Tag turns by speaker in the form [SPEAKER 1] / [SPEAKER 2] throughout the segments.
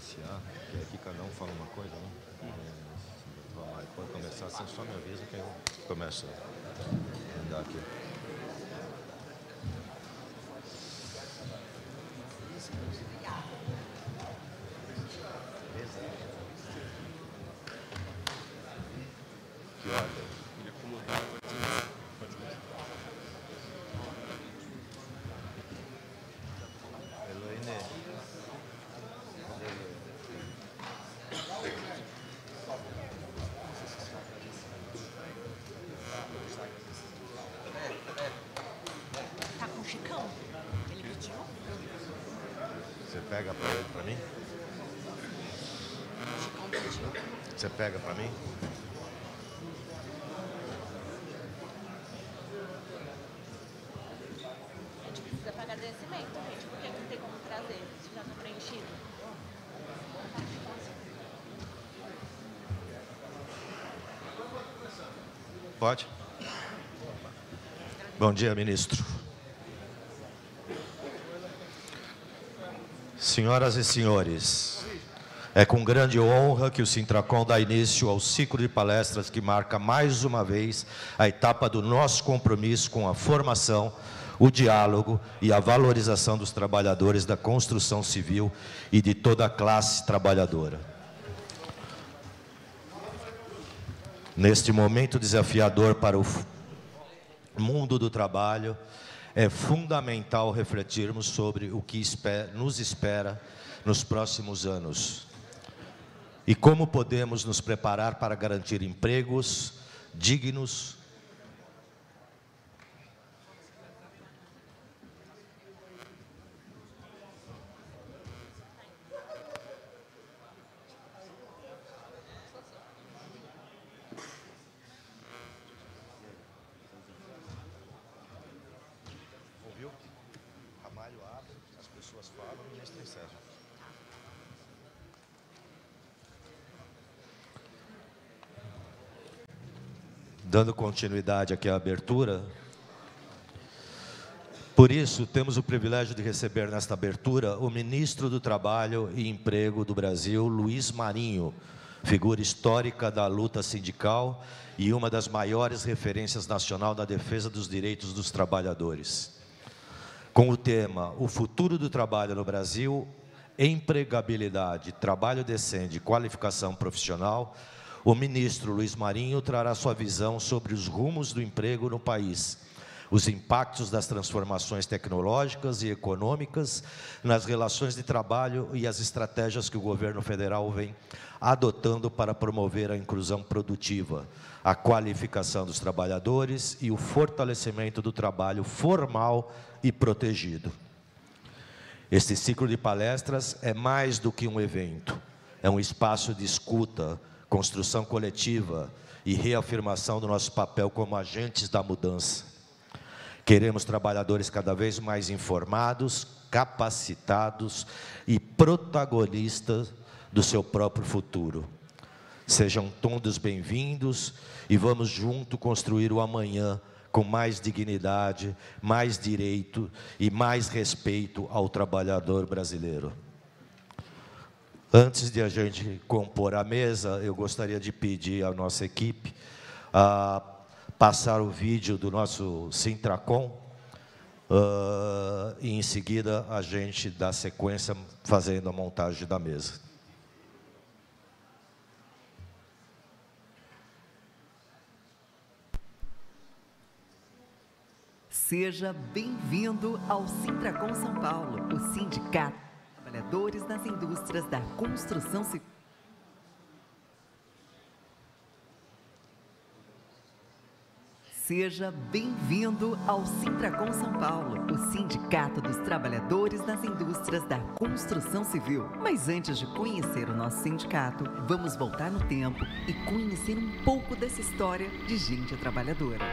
[SPEAKER 1] iniciar, que aqui cada um fala uma coisa, né? Vamos lá, quando começar, assim, só me avisa que eu começo a andar aqui. Que ordem?
[SPEAKER 2] Tá com o Chicão? Ele pediu?
[SPEAKER 1] Você pega para ele, para mim?
[SPEAKER 2] O Chicão pediu.
[SPEAKER 1] Você pega para mim?
[SPEAKER 2] A gente precisa pagar agradecimento, gente, porque não tem como trazer, se já tá preenchido.
[SPEAKER 1] Pode? Bom dia, ministro. Senhoras e senhores, é com grande honra que o Sintracom dá início ao ciclo de palestras que marca mais uma vez a etapa do nosso compromisso com a formação, o diálogo e a valorização dos trabalhadores da construção civil e de toda a classe trabalhadora. Neste momento desafiador para o mundo do trabalho, é fundamental refletirmos sobre o que nos espera nos próximos anos e como podemos nos preparar para garantir empregos dignos, dando continuidade aqui à abertura. Por isso, temos o privilégio de receber nesta abertura o ministro do Trabalho e Emprego do Brasil, Luiz Marinho, figura histórica da luta sindical e uma das maiores referências nacional na defesa dos direitos dos trabalhadores. Com o tema O Futuro do Trabalho no Brasil, Empregabilidade, Trabalho Decente e Qualificação Profissional, o ministro Luiz Marinho trará sua visão sobre os rumos do emprego no país, os impactos das transformações tecnológicas e econômicas nas relações de trabalho e as estratégias que o governo federal vem adotando para promover a inclusão produtiva, a qualificação dos trabalhadores e o fortalecimento do trabalho formal e protegido. Este ciclo de palestras é mais do que um evento, é um espaço de escuta, construção coletiva e reafirmação do nosso papel como agentes da mudança. Queremos trabalhadores cada vez mais informados, capacitados e protagonistas do seu próprio futuro. Sejam todos bem-vindos e vamos junto construir o amanhã com mais dignidade, mais direito e mais respeito ao trabalhador brasileiro. Antes de a gente compor a mesa, eu gostaria de pedir à nossa equipe a passar o vídeo do nosso Sintracom e em seguida a gente dá sequência fazendo a montagem da mesa.
[SPEAKER 3] Seja bem-vindo ao Sintracom São Paulo, o sindicato trabalhadores nas indústrias da construção civil. Seja bem-vindo ao Sintracom São Paulo, o Sindicato dos Trabalhadores nas Indústrias da Construção Civil. Mas antes de conhecer o nosso sindicato, vamos voltar no tempo e conhecer um pouco dessa história de gente trabalhadora.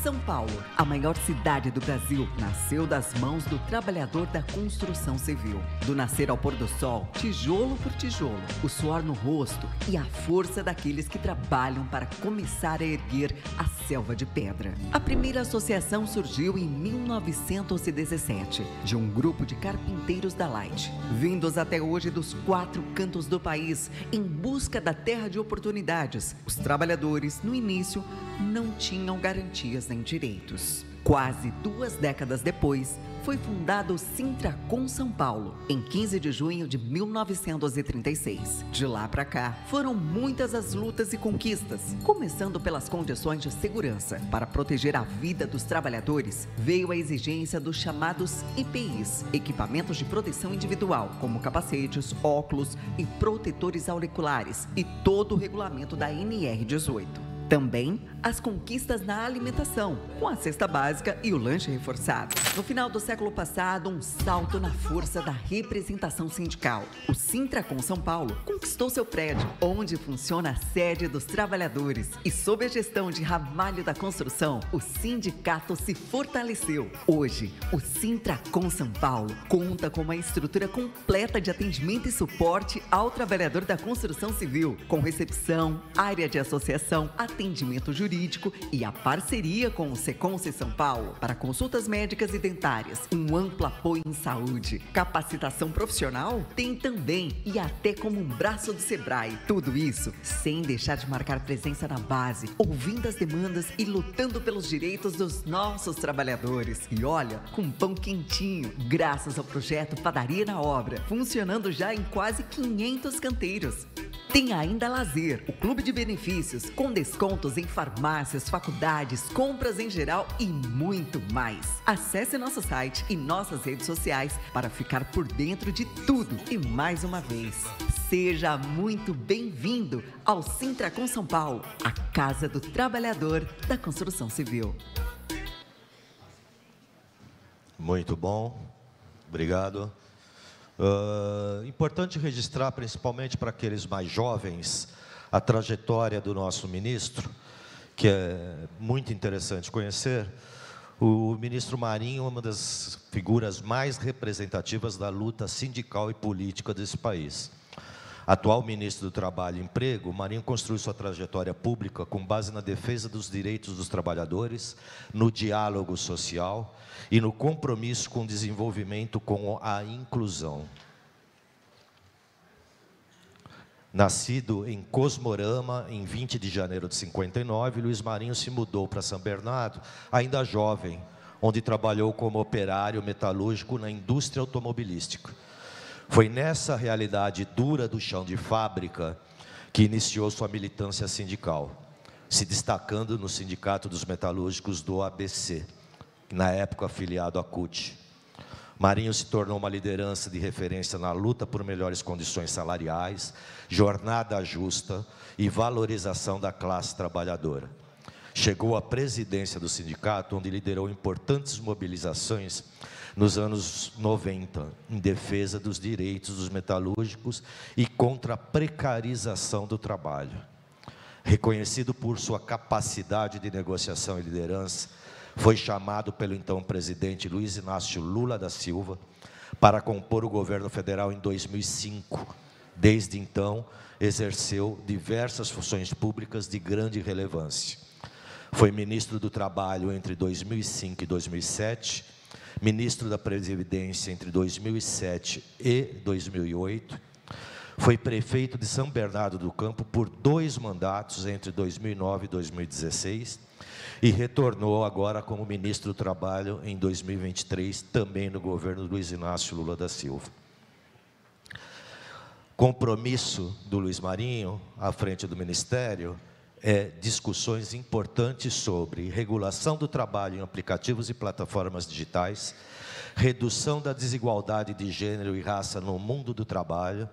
[SPEAKER 3] São Paulo, a maior cidade do Brasil, nasceu das mãos do trabalhador da construção civil. Do nascer ao pôr do sol, tijolo por tijolo, o suor no rosto e a força daqueles que trabalham para começar a erguer a selva de pedra. A primeira associação surgiu em 1917, de um grupo de carpinteiros da Light, vindos até hoje dos 4 cantos do país, em busca da terra de oportunidades. Os trabalhadores, no início, não tinham garantias nem direitos. Quase 2 décadas depois, foi fundado o Sintracom São Paulo, em 15 de junho de 1936. De lá para cá, foram muitas as lutas e conquistas, começando pelas condições de segurança. Para proteger a vida dos trabalhadores, veio a exigência dos chamados EPIs, equipamentos de proteção individual, como capacetes, óculos e protetores auriculares, e todo o regulamento da NR18. Também as conquistas na alimentação, com a cesta básica e o lanche reforçado. No final do século passado, um salto na força da representação sindical. O Sintracom São Paulo conquistou seu prédio, onde funciona a sede dos trabalhadores. E sob a gestão de Ramalho da Construção, o sindicato se fortaleceu. Hoje, o Sintracom São Paulo conta com uma estrutura completa de atendimento e suporte ao trabalhador da construção civil, com recepção, área de associação, atendimento jurídico e a parceria com o Seconce São Paulo para consultas médicas e dentárias, um amplo apoio em saúde, capacitação profissional tem também e até como um braço do Sebrae. Tudo isso sem deixar de marcar presença na base, ouvindo as demandas e lutando pelos direitos dos nossos trabalhadores. E olha, com pão quentinho, graças ao projeto Padaria na Obra, funcionando já em quase 500 canteiros. Tem ainda lazer, o clube de benefícios, com descontos em farmácias, faculdades, compras em geral e muito mais. Acesse nosso site e nossas redes sociais para ficar por dentro de tudo. E mais uma vez, seja muito bem-vindo ao Sintracom São Paulo, a casa do trabalhador da construção civil.
[SPEAKER 1] Muito bom, obrigado. Importante registrar, principalmente para aqueles mais jovens, a trajetória do nosso ministro, que é muito interessante conhecer. O ministro Marinho é uma das figuras mais representativas da luta sindical e política desse país. Atual ministro do Trabalho e Emprego, Marinho construiu sua trajetória pública com base na defesa dos direitos dos trabalhadores, no diálogo social e no compromisso com o desenvolvimento com a inclusão. Nascido em Cosmorama, em 20 de janeiro de 59, Luiz Marinho se mudou para São Bernardo, ainda jovem, onde trabalhou como operário metalúrgico na indústria automobilística. Foi nessa realidade dura do chão de fábrica que iniciou sua militância sindical, se destacando no Sindicato dos Metalúrgicos do ABC, na época afiliado à CUT. Marinho se tornou uma liderança de referência na luta por melhores condições salariais, jornada justa e valorização da classe trabalhadora. Chegou à presidência do sindicato, onde liderou importantes mobilizações nos anos 90, em defesa dos direitos dos metalúrgicos e contra a precarização do trabalho. Reconhecido por sua capacidade de negociação e liderança, foi chamado pelo então presidente Luiz Inácio Lula da Silva para compor o governo federal em 2005. Desde então, exerceu diversas funções públicas de grande relevância. Foi ministro do Trabalho entre 2005 e 2007, ministro da Previdência entre 2007 e 2008, foi prefeito de São Bernardo do Campo por 2 mandatos entre 2009 e 2016 e retornou agora como ministro do Trabalho em 2023, também no governo Luiz Inácio Lula da Silva. Compromisso do Luiz Marinho, à frente do Ministério, discussões importantes sobre regulação do trabalho em aplicativos e plataformas digitais, redução da desigualdade de gênero e raça no mundo do trabalho,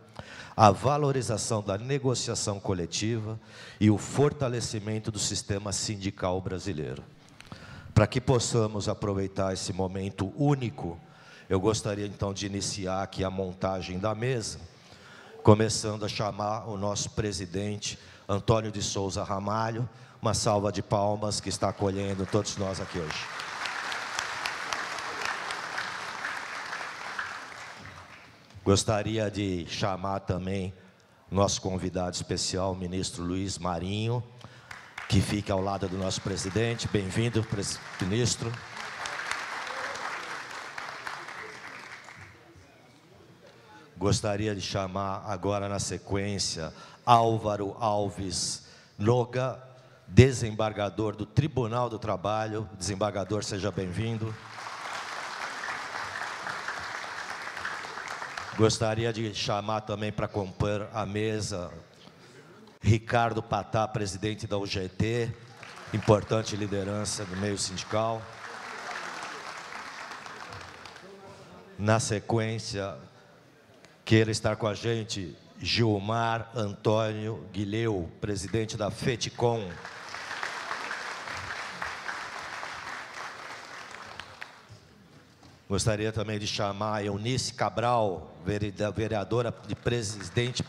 [SPEAKER 1] a valorização da negociação coletiva e o fortalecimento do sistema sindical brasileiro. Para que possamos aproveitar esse momento único, eu gostaria então de iniciar aqui a montagem da mesa, começando a chamar o nosso presidente, Antônio de Souza Ramalho. Uma salva de palmas que está acolhendo todos nós aqui hoje. Gostaria de chamar também nosso convidado especial, o ministro Luiz Marinho, que fica ao lado do nosso presidente. Bem-vindo, ministro. Gostaria de chamar agora, na sequência, Álvaro Alves Noga, desembargador do Tribunal do Trabalho. Desembargador, seja bem-vindo. Gostaria de chamar também para compor a mesa Ricardo Patá, presidente da UGT, importante liderança do meio sindical. Na sequência, queira estar com a gente Gilmar Antônio Guilheu, presidente da FETICOM. Gostaria também de chamar Eunice Cabral, vereadora de presidente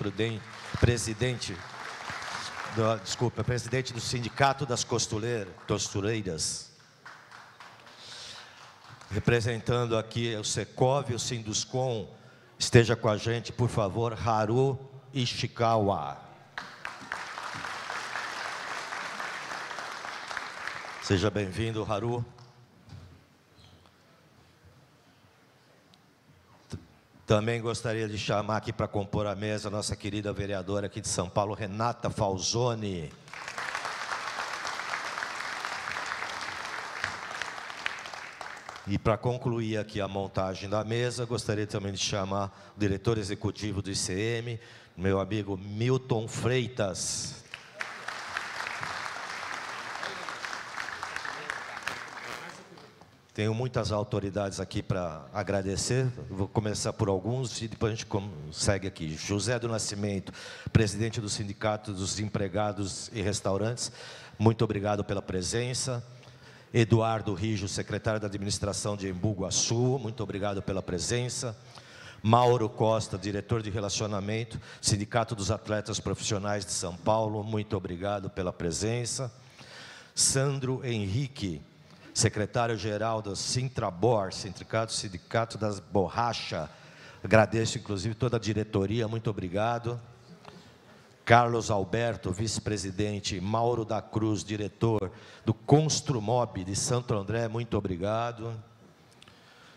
[SPEAKER 1] do Sindicato das Costureiras. Representando aqui o Secov e o Sinduscom, esteja com a gente, por favor, Haru Ishikawa. Seja bem-vindo, Haru. Também gostaria de chamar aqui para compor a mesa a nossa querida vereadora aqui de São Paulo, Renata Falzoni. E para concluir aqui a montagem da mesa, gostaria também de chamar o diretor executivo do ICM, meu amigo Milton Freitas. Tenho muitas autoridades aqui para agradecer. Vou começar por alguns e depois a gente segue aqui. José do Nascimento, presidente do Sindicato dos Empregados e Restaurantes, muito obrigado pela presença. Eduardo Rijo, secretário da Administração de Embu Guaçu, muito obrigado pela presença. Mauro Costa, diretor de Relacionamento, Sindicato dos Atletas Profissionais de São Paulo, muito obrigado pela presença. Sandro Henrique, secretário-geral do Sintrabor, Sindicato das Borracha, agradeço inclusive toda a diretoria, muito obrigado. Carlos Alberto, vice-presidente, Mauro da Cruz, diretor do Construmob de Santo André, muito obrigado.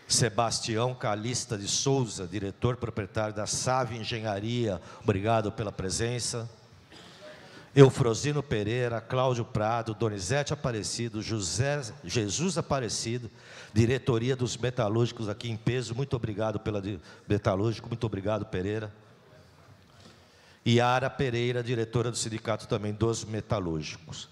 [SPEAKER 1] Sebastião Calista de Souza, diretor proprietário da Save Engenharia, obrigado pela presença. Eufrosino Pereira, Cláudio Prado, Donizete Aparecido, Jesus Aparecido, diretoria dos metalúrgicos aqui em peso, muito obrigado pela metalúrgico, muito obrigado, Pereira. Yara Pereira, diretora do sindicato também dos metalúrgicos.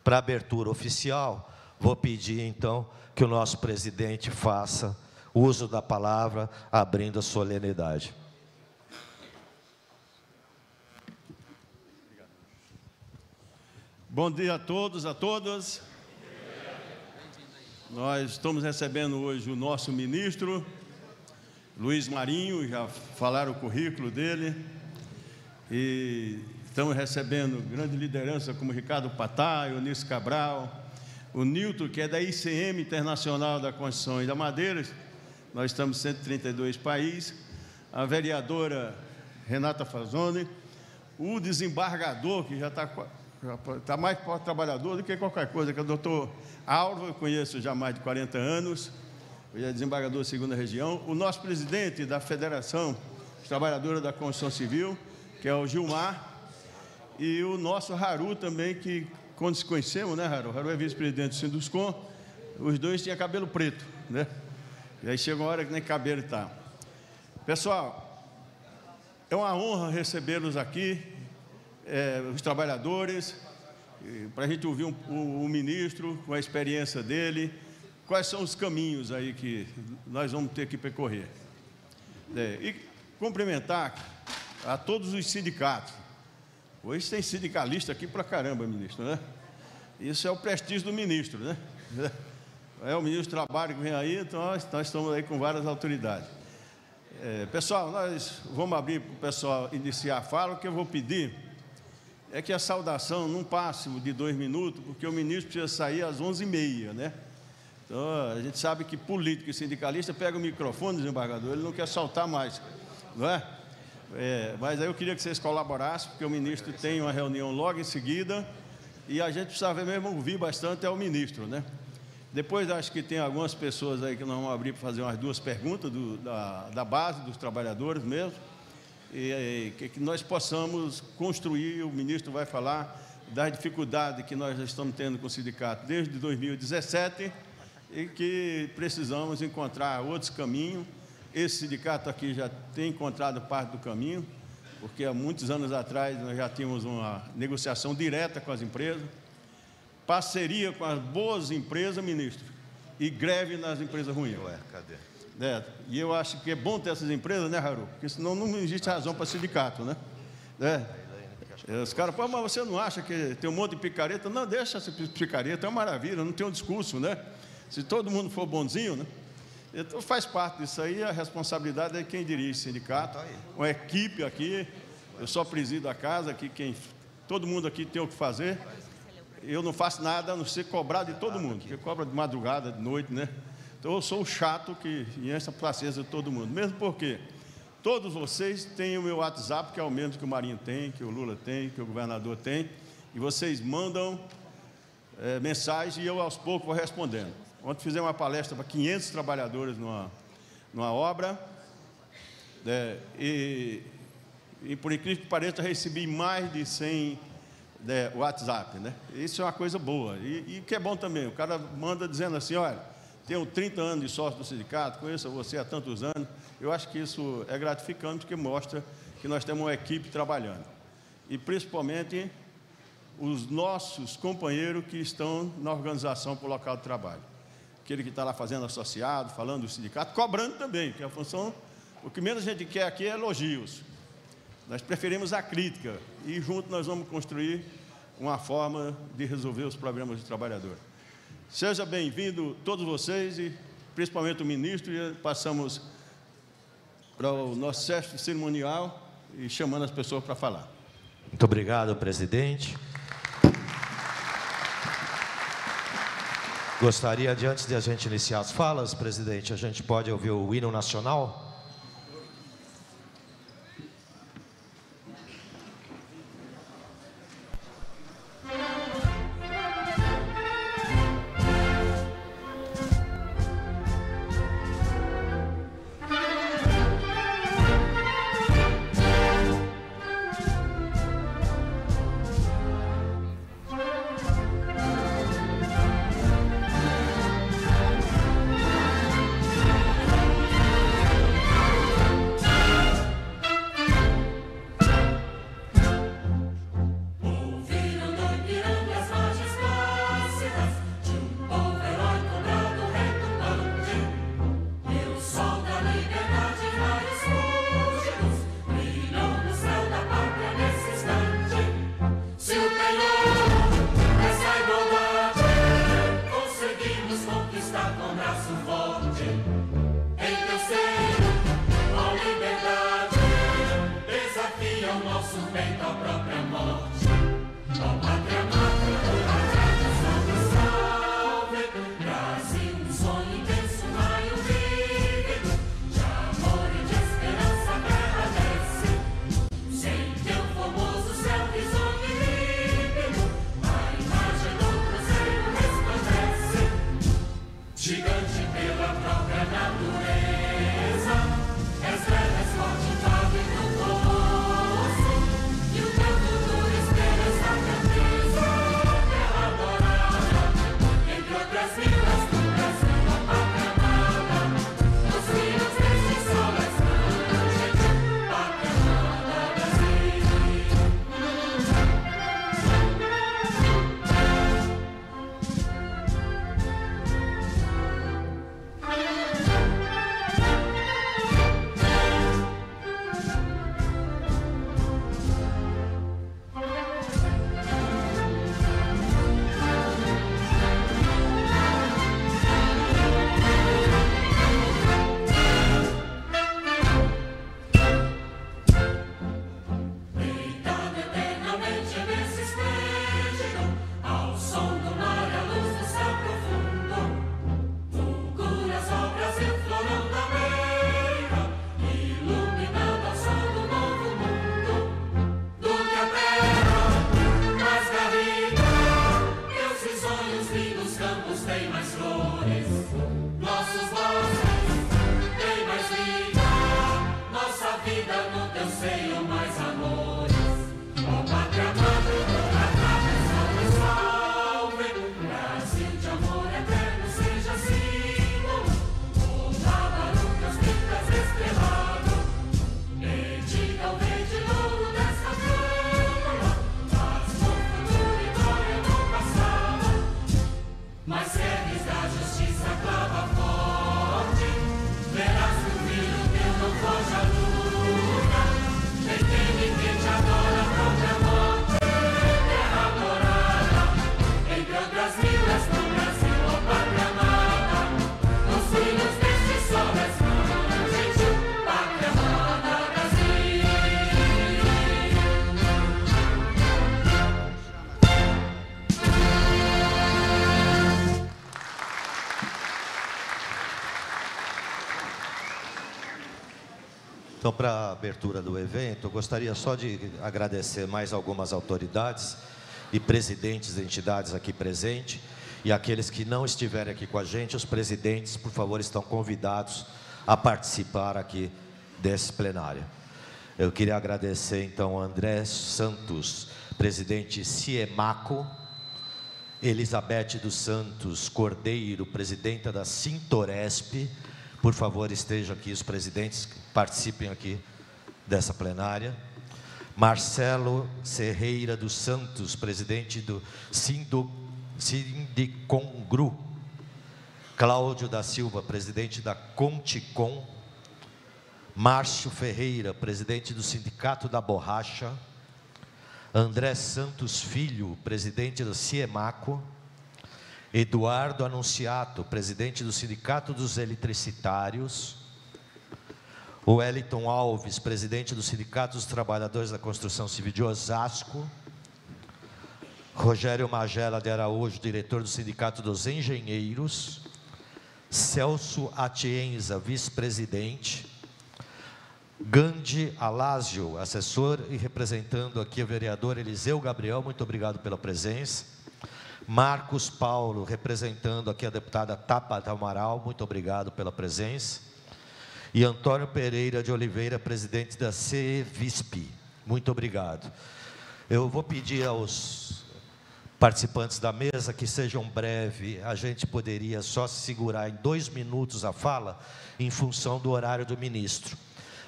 [SPEAKER 1] Para a abertura oficial, vou pedir então que o nosso presidente faça uso da palavra, abrindo a solenidade.
[SPEAKER 4] Bom dia a todos, a todas. Nós estamos recebendo hoje o nosso ministro, Luiz Marinho, já falaram o currículo dele. E estamos recebendo grande liderança como Ricardo Patá, Eunice Cabral, o Nilton, que é da ICM Internacional da Construção e da Madeira. Nós estamos em 132 países. A vereadora Renata Falzoni, o desembargador, que já está mais trabalhador do que qualquer coisa, que é o doutor Álvaro, eu conheço já há mais de 40 anos, ele é desembargador da 2ª Região, o nosso presidente da Federação dos Trabalhadores da Construção Civil, que é o Gilmar, e o nosso Haru também, que quando se conhecemos, né, Haru? Haru é vice-presidente do Sinduscom, os dois tinham cabelo preto, né? E aí chega uma hora que nem cabelo está. Pessoal, é uma honra recebê-los aqui, os trabalhadores, para a gente ouvir o ministro, com a experiência dele, quais são os caminhos aí que nós vamos ter que percorrer. E cumprimentar a todos os sindicatos. Hoje tem sindicalista aqui para caramba, ministro, né? Isso é o prestígio do ministro, né? É o ministro do Trabalho que vem aí, então nós estamos aí com várias autoridades. Pessoal, nós vamos abrir para o pessoal iniciar a fala, que eu vou pedir é que a saudação não passe de 2 minutos, porque o ministro precisa sair às 11h30, né? Então, a gente sabe que político e sindicalista pega o microfone, desembargador, ele não quer soltar mais, não é? Mas aí eu queria que vocês colaborassem, porque o ministro tem uma reunião logo em seguida, e a gente precisava mesmo ouvir bastante o ministro, né? Depois, acho que tem algumas pessoas aí que nós vamos abrir para fazer umas 2 perguntas da base, dos trabalhadores mesmo, e que nós possamos construir. O ministro vai falar das dificuldades que nós já estamos tendo com o sindicato desde 2017 e que precisamos encontrar outros caminhos. Esse sindicato aqui já tem encontrado parte do caminho, porque há muitos anos atrás nós já tínhamos uma negociação direta com as empresas, parceria com as boas empresas, ministro, e greve nas empresas ruins.
[SPEAKER 1] Cadê?
[SPEAKER 4] E eu acho que é bom ter essas empresas, né, Haru? Porque senão não existe razão para sindicato, né? Os caras, pô, mas você não acha que tem um monte de picareta? Não, deixa essa picareta, é uma maravilha, não tem um discurso, né? Se todo mundo for bonzinho, né? Então faz parte disso aí, a responsabilidade é quem dirige o sindicato, uma equipe aqui, eu só presido a casa, aqui todo mundo aqui tem o que fazer. Eu não faço nada a não ser cobrar de todo mundo, porque cobra de madrugada, de noite, né? Então eu sou o chato que enche a paciência de todo mundo, mesmo porque todos vocês têm o meu WhatsApp, que é o mesmo que o Marinho tem, que o Lula tem, que o governador tem, e vocês mandam mensagem e eu aos poucos vou respondendo. Ontem fizemos uma palestra para 500 trabalhadores numa obra, e por incrível que pareça, recebi mais de 100 WhatsApp, né? Isso é uma coisa boa, e que é bom também. O cara manda dizendo assim: olha, tenho 30 anos de sócio do sindicato, conheço você há tantos anos. Eu acho que isso é gratificante, porque mostra que nós temos uma equipe trabalhando, e principalmente os nossos companheiros que estão na organização para o local de trabalho, aquele que está lá fazendo associado, falando do sindicato, cobrando também, que a função, o que menos a gente quer aqui é elogios. Nós preferimos a crítica, e juntos nós vamos construir uma forma de resolver os problemas do trabalhador. Seja bem-vindo todos vocês, e principalmente o ministro, e passamos para o nosso chefe cerimonial, e chamando as pessoas para falar.
[SPEAKER 1] Muito obrigado, presidente. Gostaria de, antes de a gente iniciar as falas, presidente, a gente pode ouvir o hino nacional? Então, para a abertura do evento, eu gostaria só de agradecer mais algumas autoridades e presidentes de entidades aqui presentes, e aqueles que não estiverem aqui com a gente, os presidentes, por favor, estão convidados a participar aqui desse plenário. Eu queria agradecer, então, André Santos, presidente Ciemaco, Elizabeth dos Santos Cordeiro, presidenta da Sintoresp. Por favor, estejam aqui os presidentes, participem aqui dessa plenária. Marcelo Serreira dos Santos, presidente do Sindicongru. Cláudio da Silva, presidente da Conticom. Márcio Ferreira, presidente do Sindicato da Borracha. André Santos Filho, presidente do Ciemaco. Eduardo Anunciato, presidente do Sindicato dos Eletricitários. Wellington Alves, presidente do Sindicato dos Trabalhadores da Construção Civil de Osasco. Rogério Magela de Araújo, diretor do Sindicato dos Engenheiros. Celso Atienza, vice-presidente. Gandhi Alásio, assessor e representando aqui o vereador Eliseu Gabriel, muito obrigado pela presença. Marcos Paulo, representando aqui a deputada Tabata Amaral, muito obrigado pela presença. E Antônio Pereira de Oliveira, presidente da CEVISP, muito obrigado. Eu vou pedir aos participantes da mesa que sejam breves, a gente poderia só segurar em 2 minutos a fala, em função do horário do ministro.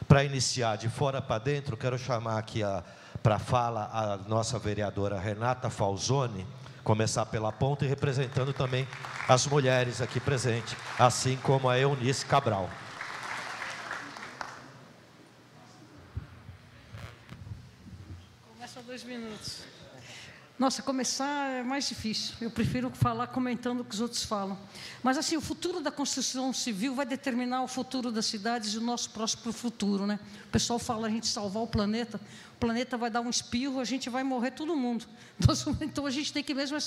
[SPEAKER 1] Para iniciar de fora para dentro, quero chamar aqui para a fala a nossa vereadora Renata Falzoni, começar pela ponta e representando também as mulheres aqui presentes, assim como a Eunice Cabral.
[SPEAKER 5] Começa 2 minutos. Nossa, começar é mais difícil. Eu prefiro falar comentando o que os outros falam. Mas, assim, o futuro da construção civil vai determinar o futuro das cidades e o nosso próximo futuro, né? O pessoal fala a gente salvar o planeta vai dar um espirro, a gente vai morrer todo mundo. Então, a gente tem que mesmo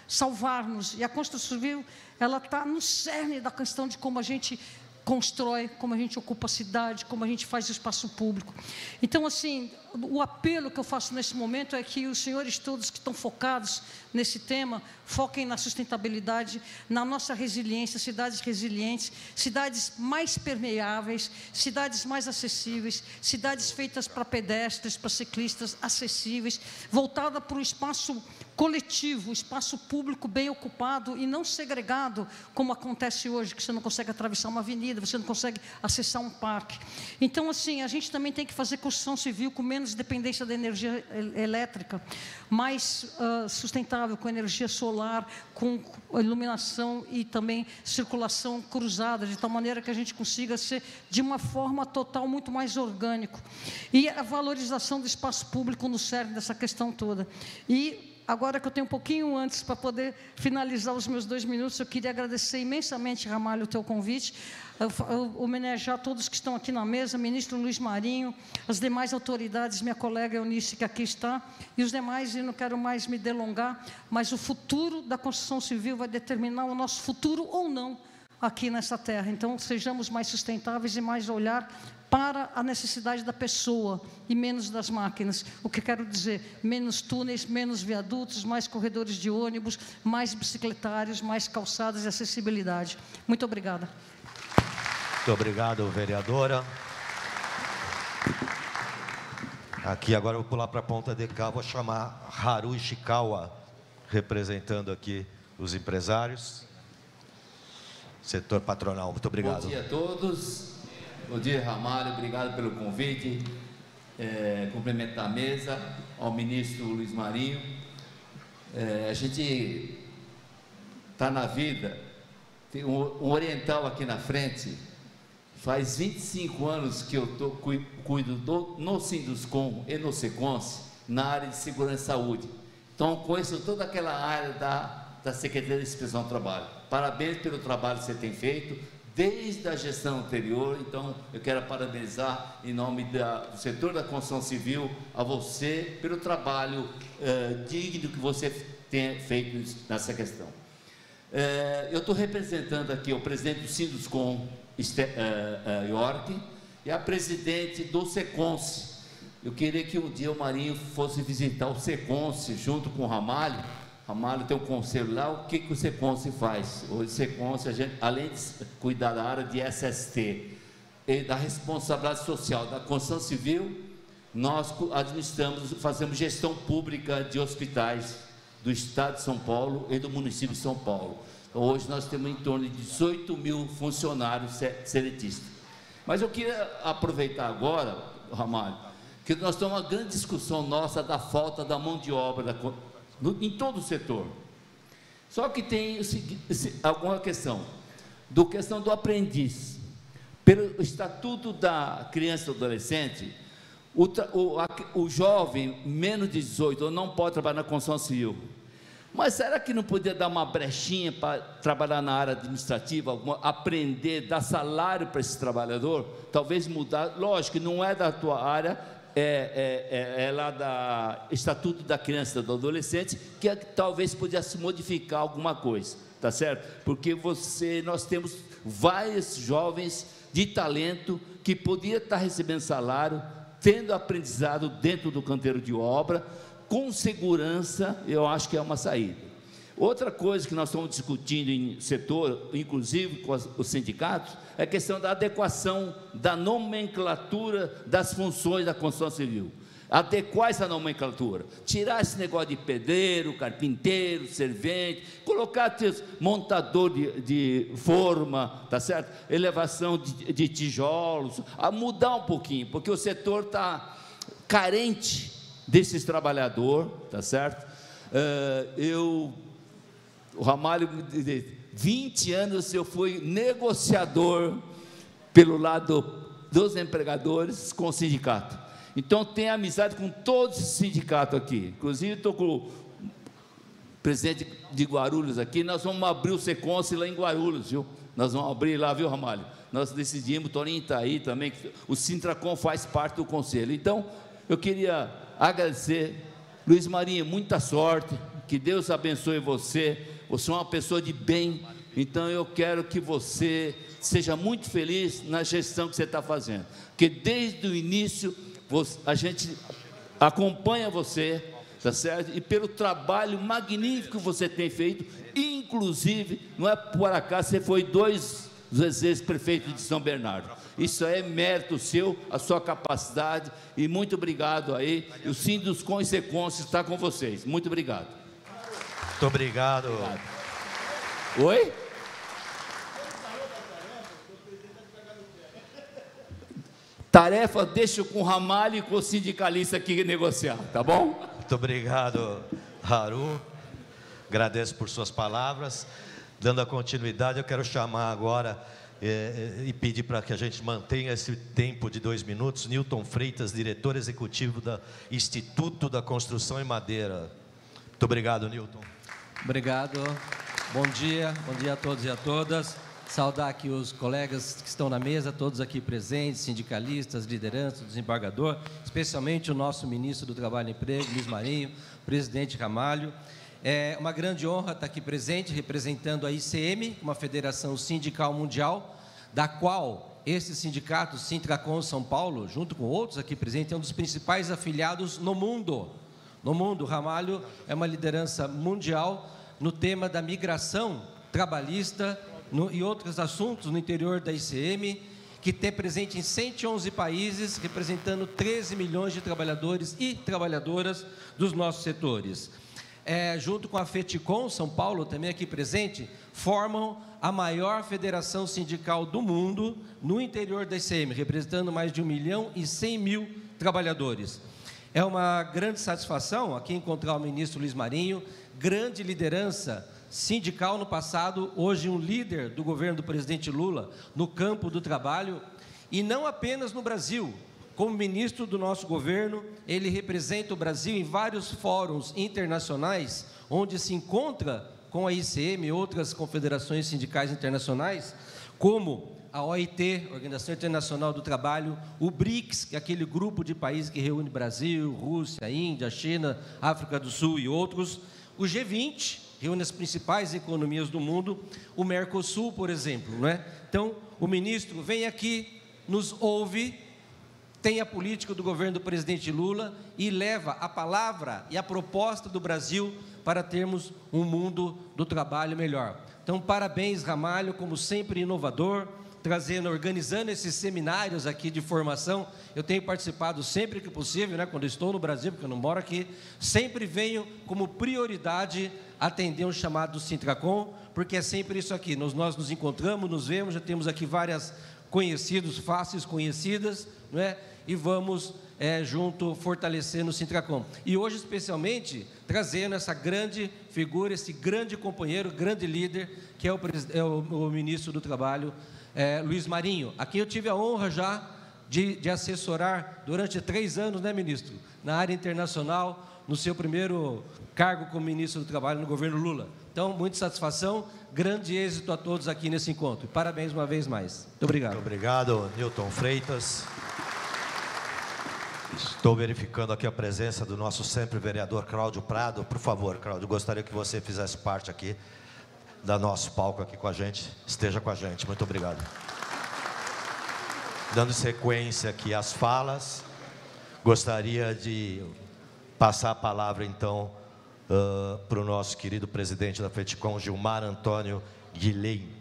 [SPEAKER 5] salvar-nos. E a construção civil, ela está no cerne da questão de como a gente constrói, como a gente ocupa a cidade, como a gente faz o espaço público. Então, assim, o apelo que eu faço nesse momento é que os senhores todos que estão focados nesse tema, foquem na sustentabilidade, na nossa resiliência, cidades resilientes, cidades mais permeáveis, cidades mais acessíveis, cidades feitas para pedestres, para ciclistas, acessíveis, voltada para o espaço coletivo, espaço público bem ocupado e não segregado, como acontece hoje, que você não consegue atravessar uma avenida, você não consegue acessar um parque. Então, assim, a gente também tem que fazer construção civil com menos dependência da energia elétrica, mais sustentável, com energia solar, com iluminação e também circulação cruzada, de tal maneira que a gente consiga ser, de uma forma total, muito mais orgânico. E a valorização do espaço público no cerne dessa questão toda. E agora que eu tenho um pouquinho antes para poder finalizar os meus 2 minutos, eu queria agradecer imensamente, Ramalho, o teu convite, homenagear todos que estão aqui na mesa, ministro Luiz Marinho, as demais autoridades, minha colega Eunice, que aqui está, e os demais, e não quero mais me delongar, mas o futuro da construção civil vai determinar o nosso futuro ou não aqui nessa terra. Então, sejamos mais sustentáveis e mais olhar para a necessidade da pessoa e menos das máquinas. O que quero dizer? Menos túneis, menos viadutos, mais corredores de ônibus, mais bicicletários, mais calçadas e acessibilidade. Muito obrigada.
[SPEAKER 1] Muito obrigado, vereadora. Aqui agora eu vou pular para a ponta de cá, vou chamar Haru Ishikawa, representando aqui os empresários, setor patronal. Muito obrigado.
[SPEAKER 6] Bom dia a todos. Bom dia, Ramalho, obrigado pelo convite. Cumprimentar a mesa, ao ministro Luiz Marinho. A gente está na vida, tem um oriental aqui na frente, faz 25 anos que eu cuido no Sinduscom e no Secons, na área de segurança e saúde. Então, conheço toda aquela área da Secretaria de Inspeção do Trabalho. Parabéns pelo trabalho que você tem feito, desde a gestão anterior. Então, eu quero parabenizar, em nome do setor da construção civil, a você pelo trabalho digno que você tem feito nessa questão. Eu estou representando aqui o presidente do Sinduscom, York, e a presidente do SECONSE. Eu queria que um dia o Marinho fosse visitar o SECONSE junto com o Ramalho. Ramalho tem um conselho lá. O que o SECONSE faz? O SECONSE, além de cuidar da área de SST e da responsabilidade social da construção civil, nós administramos, fazemos gestão pública de hospitais do Estado de São Paulo e do município de São Paulo. Então, hoje nós temos em torno de 18 mil funcionários seletistas. Mas eu queria aproveitar agora, Ramalho, que nós temos uma grande discussão nossa da falta da mão de obra em todo o setor. Só que tem alguma questão do aprendiz. Pelo Estatuto da Criança e do Adolescente, o jovem menos de 18 não pode trabalhar na construção civil. Mas será que não podia dar uma brechinha para trabalhar na área administrativa, aprender, dar salário para esse trabalhador? Talvez mudar, lógico que não é da tua área, é lá da Estatuto da Criança e do Adolescente, que talvez pudesse modificar alguma coisa, tá certo? Porque nós temos vários jovens de talento que podia estar recebendo salário, tendo aprendizado dentro do canteiro de obra, com segurança. Eu acho que é uma saída. Outra coisa que nós estamos discutindo em setor, inclusive com os sindicatos, é a questão da adequação da nomenclatura das funções da construção civil. Adequar essa nomenclatura, tirar esse negócio de pedreiro, carpinteiro, servente, colocar montador de forma, tá certo? Elevação de tijolos, a mudar um pouquinho, porque o setor está carente desses trabalhadores, tá certo? O Ramalho, 20 anos eu fui negociador pelo lado dos empregadores com o sindicato. Então, tenho amizade com todos os sindicatos aqui. Inclusive, estou com o presidente de Guarulhos aqui. Nós vamos abrir o SECONSE lá em Guarulhos, viu? Nós vamos abrir lá, viu, Ramalho? Nós decidimos, o Toninho está aí também, que o Sintracom faz parte do conselho. Então, eu queria agradecer. Luiz Marinho, muita sorte, que Deus abençoe você. Você é uma pessoa de bem, então eu quero que você seja muito feliz na gestão que você está fazendo. Porque desde o início a gente acompanha você, tá certo? E pelo trabalho magnífico que você tem feito, inclusive, não é por acaso, você foi 2 vezes prefeito de São Bernardo. Isso é mérito seu, a sua capacidade, e muito obrigado aí. E o Sinduscom e SECONSE está com vocês. Muito obrigado.
[SPEAKER 1] Muito obrigado.
[SPEAKER 6] Oi? Tarefa, deixa com o Ramalho e com o sindicalista aqui negociar, tá bom?
[SPEAKER 1] Muito obrigado, Haru. Agradeço por suas palavras. Dando a continuidade, eu quero chamar agora e pedir para que a gente mantenha esse tempo de 2 minutos. Newton Freitas, diretor executivo do Instituto da Construção em Madeira. Muito obrigado, Newton.
[SPEAKER 7] Obrigado. Bom dia a todos e a todas. Saudar aqui os colegas que estão na mesa, todos aqui presentes, sindicalistas, lideranças, desembargador, especialmente o nosso ministro do Trabalho e Emprego, Luiz Marinho, presidente Ramalho. É uma grande honra estar aqui presente, representando a ICM, uma federação sindical mundial, da qual esse sindicato, Sintracom São Paulo, junto com outros aqui presentes, é um dos principais afiliados no mundo. No mundo, Ramalho é uma liderança mundial no tema da migração trabalhista e outros assuntos no interior da ICM, que tem presente em 111 países, representando 13 milhões de trabalhadores e trabalhadoras dos nossos setores. Junto com a FETICOM, São Paulo, também aqui presente, formam a maior federação sindical do mundo no interior da ICM, representando mais de 1.100.000 trabalhadores. É uma grande satisfação aqui encontrar o ministro Luiz Marinho, grande liderança sindical no passado, hoje um líder do governo do presidente Lula no campo do trabalho, e não apenas no Brasil. Como ministro do nosso governo, ele representa o Brasil em vários fóruns internacionais, onde se encontra com a ICM e outras confederações sindicais internacionais, como a OIT, Organização Internacional do Trabalho, o BRICS, que é aquele grupo de países que reúne Brasil, Rússia, Índia, China, África do Sul e outros, o G20, reúne as principais economias do mundo, o Mercosul, por exemplo, não é? Então, o ministro vem aqui nos ouve, tem a política do governo do presidente Lula e leva a palavra e a proposta do Brasil para termos um mundo do trabalho melhor. Então, parabéns, Ramalho, como sempre inovador, organizando esses seminários aqui de formação. Eu tenho participado sempre que possível, né, quando estou no Brasil, porque eu não moro aqui, sempre venho como prioridade atender um chamado do Sintracom, porque é sempre isso aqui, nós nos encontramos, nos vemos, já temos aqui várias conhecidos, faces conhecidas, não é? E vamos junto fortalecendo o Sintracom. E hoje, especialmente, trazendo essa grande figura, esse grande companheiro, grande líder, que é o ministro do Trabalho, Luiz Marinho, a quem eu tive a honra já de assessorar durante 3 anos, né, ministro, na área internacional, no seu primeiro cargo como ministro do Trabalho no governo Lula. Então, muita satisfação, grande êxito a todos aqui nesse encontro. Parabéns uma vez mais. Muito obrigado.
[SPEAKER 1] Muito obrigado, Newton Freitas. Estou verificando aqui a presença do nosso sempre vereador Cláudio Prado. Por favor, Cláudio, gostaria que você fizesse parte aqui do nosso palco aqui com a gente. Esteja com a gente. Muito obrigado. Dando sequência aqui às falas, gostaria de passar a palavra, então, para o nosso querido presidente da FETICOM, Gilmar Antônio Guilhem.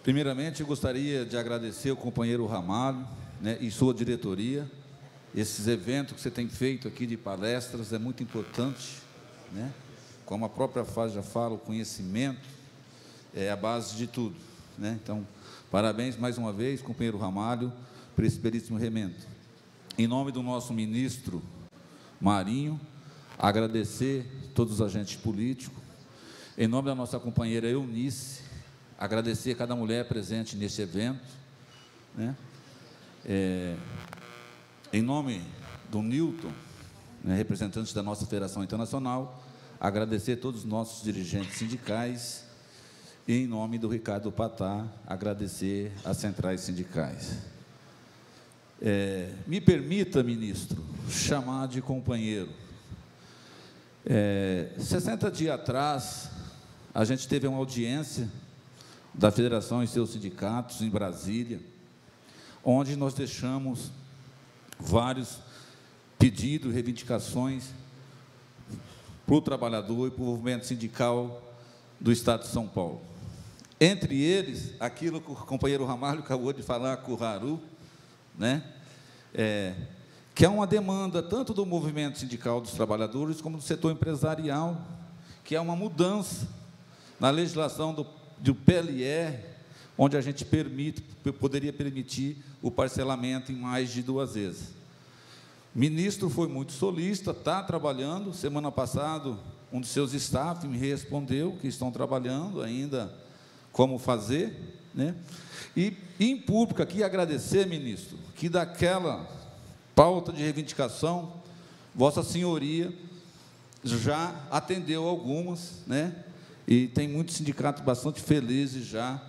[SPEAKER 8] Primeiramente, eu gostaria de agradecer ao companheiro Ramalho, né, e sua diretoria. Esses eventos que você tem feito aqui de palestras é muito importante, né? Como a própria frase já fala, o conhecimento é a base de tudo, né? Então, parabéns mais uma vez, companheiro Ramalho, por esse belíssimo remendo. Em nome do nosso ministro Marinho, agradecer todos os agentes políticos, em nome da nossa companheira Eunice, agradecer cada mulher presente nesse evento, né? Em nome do Newton, né, representante da nossa Federação Internacional, agradecer todos os nossos dirigentes sindicais e, em nome do Ricardo Patá, agradecer as centrais sindicais. Me permita, ministro, chamar de companheiro. 60 dias atrás, a gente teve uma audiência da Federação e seus sindicatos em Brasília, onde nós deixamos vários pedidos, reivindicações para o trabalhador e para o movimento sindical do Estado de São Paulo. Entre eles, aquilo que o companheiro Ramalho acabou de falar com o Haru, né? Que é uma demanda tanto do movimento sindical dos trabalhadores como do setor empresarial, que é uma mudança na legislação do PLR, onde a gente poderia permitir o parcelamento em mais de 2 vezes. O ministro foi muito solícito, está trabalhando. Semana passada, um dos seus staff me respondeu que estão trabalhando ainda como fazer, né? E, em público, aqui, agradecer, ministro, que daquela pauta de reivindicação, Vossa Senhoria já atendeu algumas, né? E tem muitos sindicatos bastante felizes já,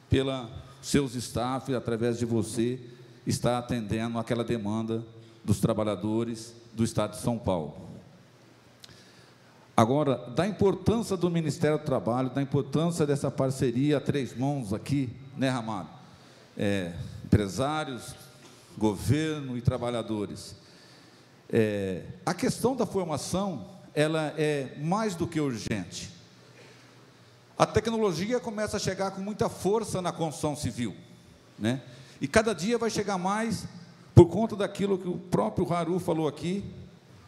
[SPEAKER 8] pela seus staff, através de você, está atendendo aquela demanda dos trabalhadores do Estado de São Paulo. Agora, da importância do Ministério do Trabalho, da importância dessa parceria a 3 mãos aqui, né, Ramalho? Empresários, governo e trabalhadores. A questão da formação, ela é mais do que urgente. A tecnologia começa a chegar com muita força na construção civil, né? E cada dia vai chegar mais por conta daquilo que o próprio Haru falou aqui.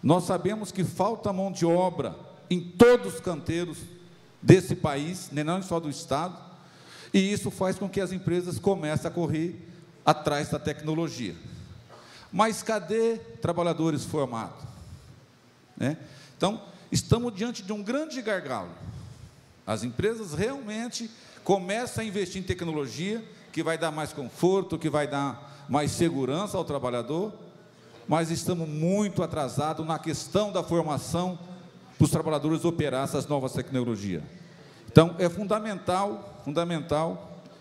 [SPEAKER 8] Nós sabemos que falta mão de obra em todos os canteiros desse país, não só do Estado, e isso faz com que as empresas comecem a correr atrás da tecnologia. Mas cadê trabalhadores formados, né? Então, estamos diante de um grande gargalo. As empresas realmente começam a investir em tecnologia, que vai dar mais conforto, que vai dar mais segurança ao trabalhador, mas estamos muito atrasados na questão da formação para os trabalhadores operar essas novas tecnologias. Então, é fundamental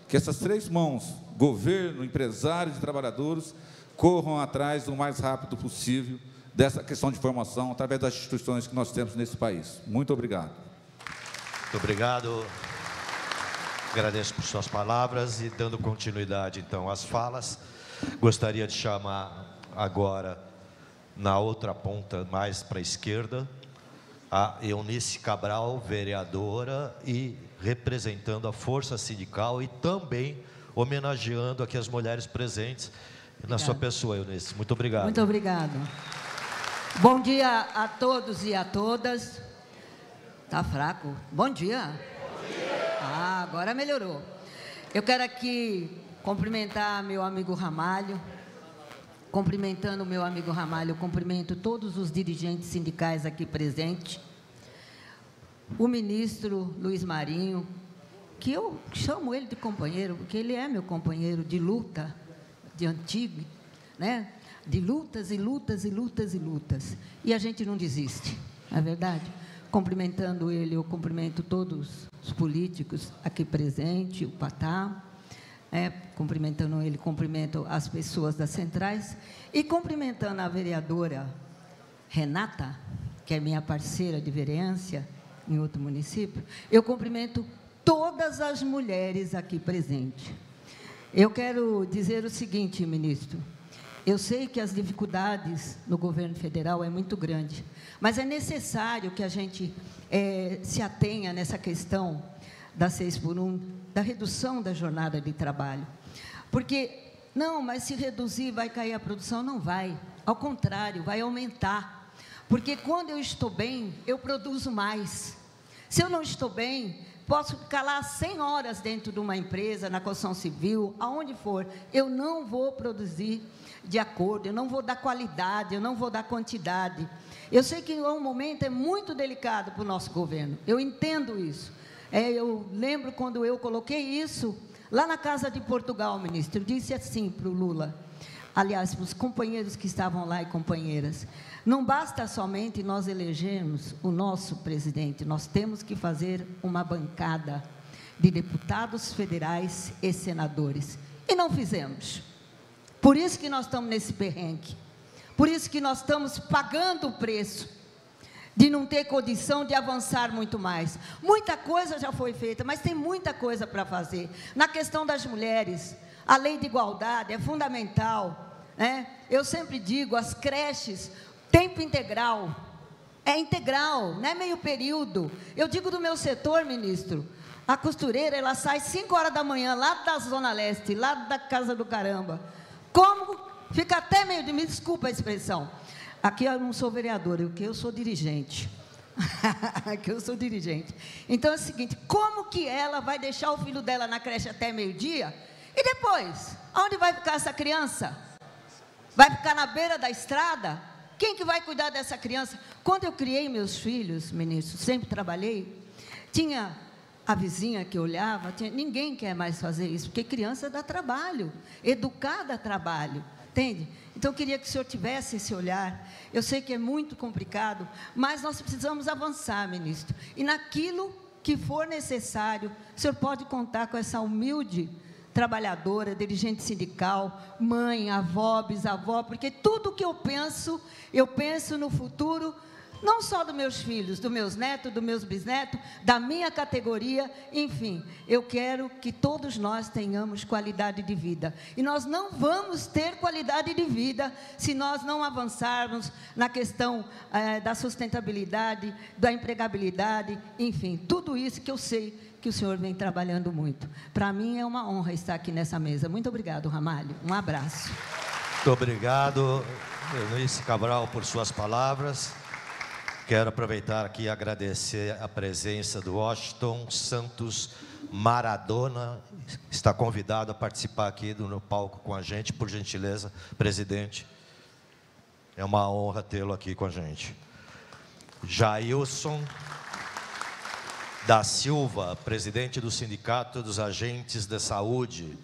[SPEAKER 8] que essas 3 mãos, governo, empresários e trabalhadores, corram atrás o mais rápido possível dessa questão de formação, através das instituições que nós temos nesse país. Muito obrigado.
[SPEAKER 1] Muito obrigado. Agradeço por suas palavras e, dando continuidade, então, às falas, gostaria de chamar agora, na outra ponta, mais para a esquerda, a Eunice Cabral, vereadora e representando a força sindical e também homenageando aqui as mulheres presentes na sua pessoa, Eunice. Muito obrigado.
[SPEAKER 9] Muito obrigado. Bom dia a todos e a todas. Tá fraco? Bom dia. Bom dia. Ah, agora melhorou. Eu quero aqui cumprimentar meu amigo Ramalho. Cumprimentando o meu amigo Ramalho, eu cumprimento todos os dirigentes sindicais aqui presentes. O ministro Luiz Marinho, que eu chamo ele de companheiro, porque ele é meu companheiro de luta, de antigo, né? De lutas e lutas e lutas e lutas. E a gente não desiste, não é verdade? Cumprimentando ele, eu cumprimento todos os políticos aqui presentes, o Patá, cumprimentando ele, cumprimento as pessoas das centrais e cumprimentando a vereadora Renata, que é minha parceira de vereança em outro município, eu cumprimento todas as mulheres aqui presentes. Eu quero dizer o seguinte, ministro, eu sei que as dificuldades no governo federal é muito grande, mas é necessário que a gente se atenha nessa questão da 6x1, da redução da jornada de trabalho. Porque, não, mas se reduzir vai cair a produção? Não vai, ao contrário, vai aumentar. Porque quando eu estou bem, eu produzo mais. Se eu não estou bem, posso ficar lá 100 horas dentro de uma empresa, na construção civil, aonde for, eu não vou produzir de acordo, eu não vou dar qualidade, eu não vou dar quantidade. Eu sei que um momento é muito delicado para o nosso governo, eu entendo isso. Eu lembro quando eu coloquei isso lá na Casa de Portugal, ministro, eu disse assim para o Lula, aliás, para os companheiros que estavam lá e companheiras, não basta somente nós elegermos o nosso presidente, nós temos que fazer uma bancada de deputados federais e senadores. E não fizemos. Por isso que nós estamos nesse perrengue. Por isso que nós estamos pagando o preço de não ter condição de avançar muito mais. Muita coisa já foi feita, mas tem muita coisa para fazer. Na questão das mulheres, a lei de igualdade é fundamental, né? Eu sempre digo, as creches, tempo integral, é integral, não é meio período. Eu digo do meu setor, ministro, a costureira, ela sai 5 horas da manhã, lá da Zona Leste, lá da Casa do Caramba. Como? Fica até meio de... Me desculpa a expressão. Aqui eu não sou vereadora, aqui eu sou dirigente. Aqui eu sou dirigente. Então é o seguinte, como que ela vai deixar o filho dela na creche até meio-dia? E depois? Onde vai ficar essa criança? Vai ficar na beira da estrada? Quem que vai cuidar dessa criança? Quando eu criei meus filhos, ministro, sempre trabalhei, tinha a vizinha que olhava, ninguém quer mais fazer isso, porque criança dá trabalho, educar dá trabalho, entende? Então, eu queria que o senhor tivesse esse olhar. Eu sei que é muito complicado, mas nós precisamos avançar, ministro. E naquilo que for necessário, o senhor pode contar com essa humilde trabalhadora, dirigente sindical, mãe, avó, bisavó, porque tudo que eu penso no futuro, não só dos meus filhos, dos meus netos, dos meus bisnetos, da minha categoria, enfim, eu quero que todos nós tenhamos qualidade de vida. E nós não vamos ter qualidade de vida se nós não avançarmos na questão da sustentabilidade, da empregabilidade, enfim, tudo isso que eu sei que o senhor vem trabalhando muito. Para mim é uma honra estar aqui nessa mesa. Muito obrigado, Ramalho. Um abraço.
[SPEAKER 1] Muito obrigado, Eunice Cabral, por suas palavras. Quero aproveitar aqui e agradecer a presença do Washington Santos Maradona. Está convidado a participar aqui no palco com a gente, por gentileza, presidente. É uma honra tê-lo aqui com a gente. Jailson da Silva, presidente do Sindicato dos Agentes de Saúde,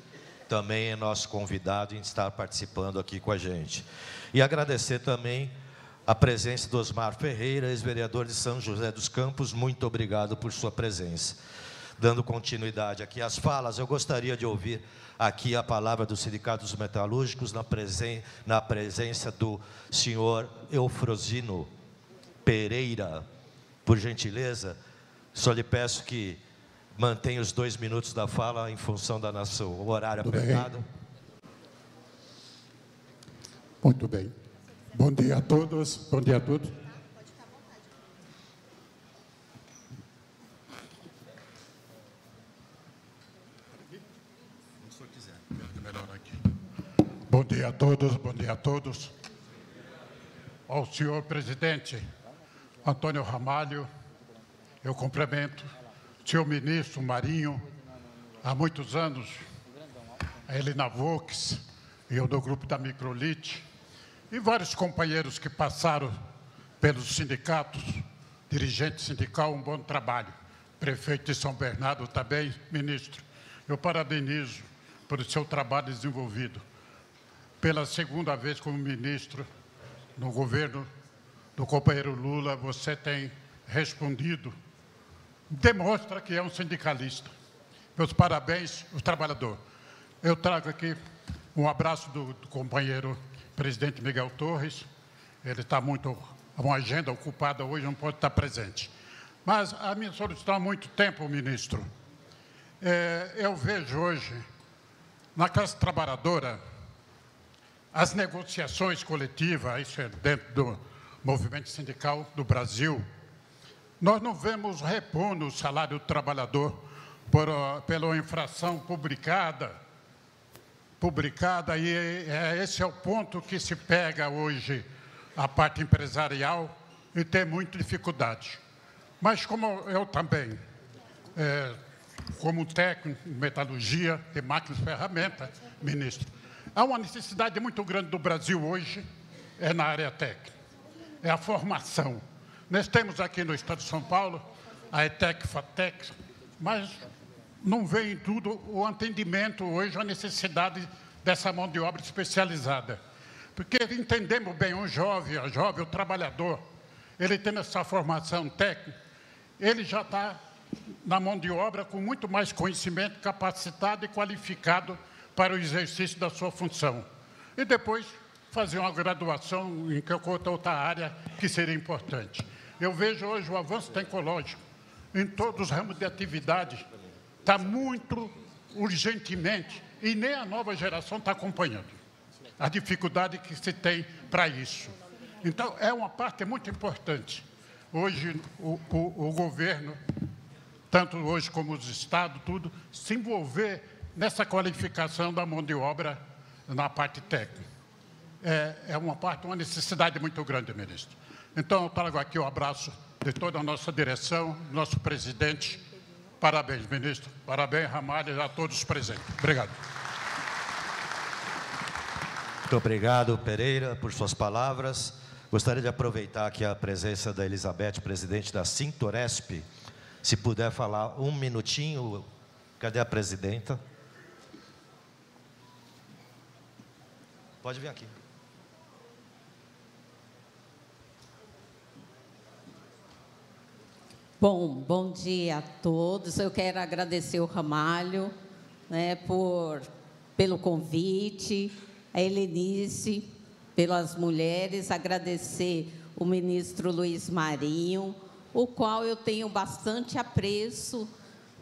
[SPEAKER 1] também é nosso convidado em estar participando aqui com a gente. E agradecer também a presença do Osmar Ferreira, ex-vereador de São José dos Campos. Muito obrigado por sua presença. Dando continuidade aqui às falas, eu gostaria de ouvir aqui a palavra do Sindicato dos Metalúrgicos, na presença do senhor Eufrosino Pereira. Por gentileza, só lhe peço que Mantém os 2 minutos da fala em função do nosso horário apertado.
[SPEAKER 10] Muito bem. Bom dia a todos. Bom dia a todos. Bom dia a todos, bom dia a todos. Ao senhor presidente Antônio Ramalho, eu cumprimento o senhor ministro Marinho, há muitos anos, a Helena Volks, eu do grupo da Microlite, e vários companheiros que passaram pelos sindicatos, dirigente sindical, um bom trabalho. Prefeito de São Bernardo também, ministro, eu parabenizo por seu trabalho desenvolvido. Pela segunda vez como ministro no governo do companheiro Lula, você tem respondido, demonstra que é um sindicalista. Meus parabéns, o trabalhador. Eu trago aqui um abraço do companheiro presidente Miguel Torres. Ele está muito, uma agenda ocupada hoje, não pode estar presente. Mas a minha solicitação há muito tempo, ministro. Eu vejo hoje, na classe trabalhadora, as negociações coletivas, isso é dentro do movimento sindical do Brasil, nós não vemos repondo o salário do trabalhador pela infração publicada, e esse é o ponto que se pega hoje a parte empresarial e tem muita dificuldade. Mas como eu também, como técnico em metalurgia, de máquinas e ferramentas, ministro, há uma necessidade muito grande do Brasil hoje, na área técnica, é a formação. Nós temos aqui no estado de São Paulo a ETEC, FATEC, mas não vem em tudo o entendimento hoje, a necessidade dessa mão de obra especializada. Porque entendemos bem o jovem, o trabalhador, ele tendo essa formação técnica, ele já está na mão de obra com muito mais conhecimento, capacitado e qualificado para o exercício da sua função. E depois fazer uma graduação em qualquer outra área que seria importante. Eu vejo hoje o avanço tecnológico em todos os ramos de atividade, está muito urgentemente, e nem a nova geração está acompanhando a dificuldade que se tem para isso. Então, é uma parte muito importante. Hoje, o governo, tanto hoje como os estados, tudo, se envolver nessa qualificação da mão de obra na parte técnica. É uma necessidade muito grande, ministro. Então, eu trago aqui o abraço de toda a nossa direção, nosso presidente. Parabéns, ministro. Parabéns, Ramalho, a todos os presentes. Obrigado.
[SPEAKER 1] Muito obrigado, Pereira, por suas palavras. Gostaria de aproveitar aqui a presença da Elizabeth, presidente da Sintoresp. Se puder falar um minutinho. Cadê a presidenta? Pode vir aqui.
[SPEAKER 11] Bom dia a todos. Eu quero agradecer o Ramalho, né, pelo convite, a Helenice, pelas mulheres, agradecer o ministro Luiz Marinho, o qual eu tenho bastante apreço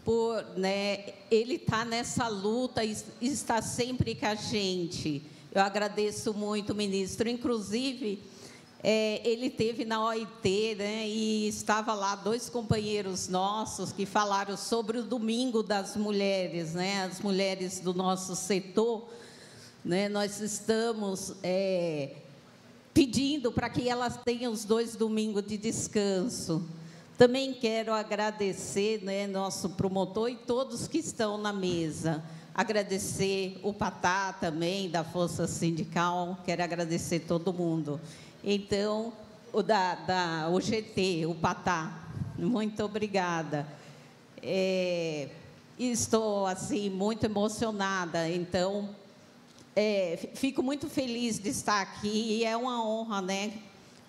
[SPEAKER 11] por, né, ele está nessa luta e está sempre com a gente. Eu agradeço muito, ministro. Inclusive, ele esteve na OIT, né, e estava lá 2 companheiros nossos que falaram sobre o Domingo das Mulheres, né, as mulheres do nosso setor, né, nós estamos pedindo para que elas tenham os 2 domingos de descanso. Também quero agradecer, né, nosso promotor e todos que estão na mesa. Agradecer o Patá também, da Força Sindical, quero agradecer todo mundo. Então, o da UGT, o Patá, muito obrigada. Estou, assim, muito emocionada, então, fico muito feliz de estar aqui, e é uma honra, né,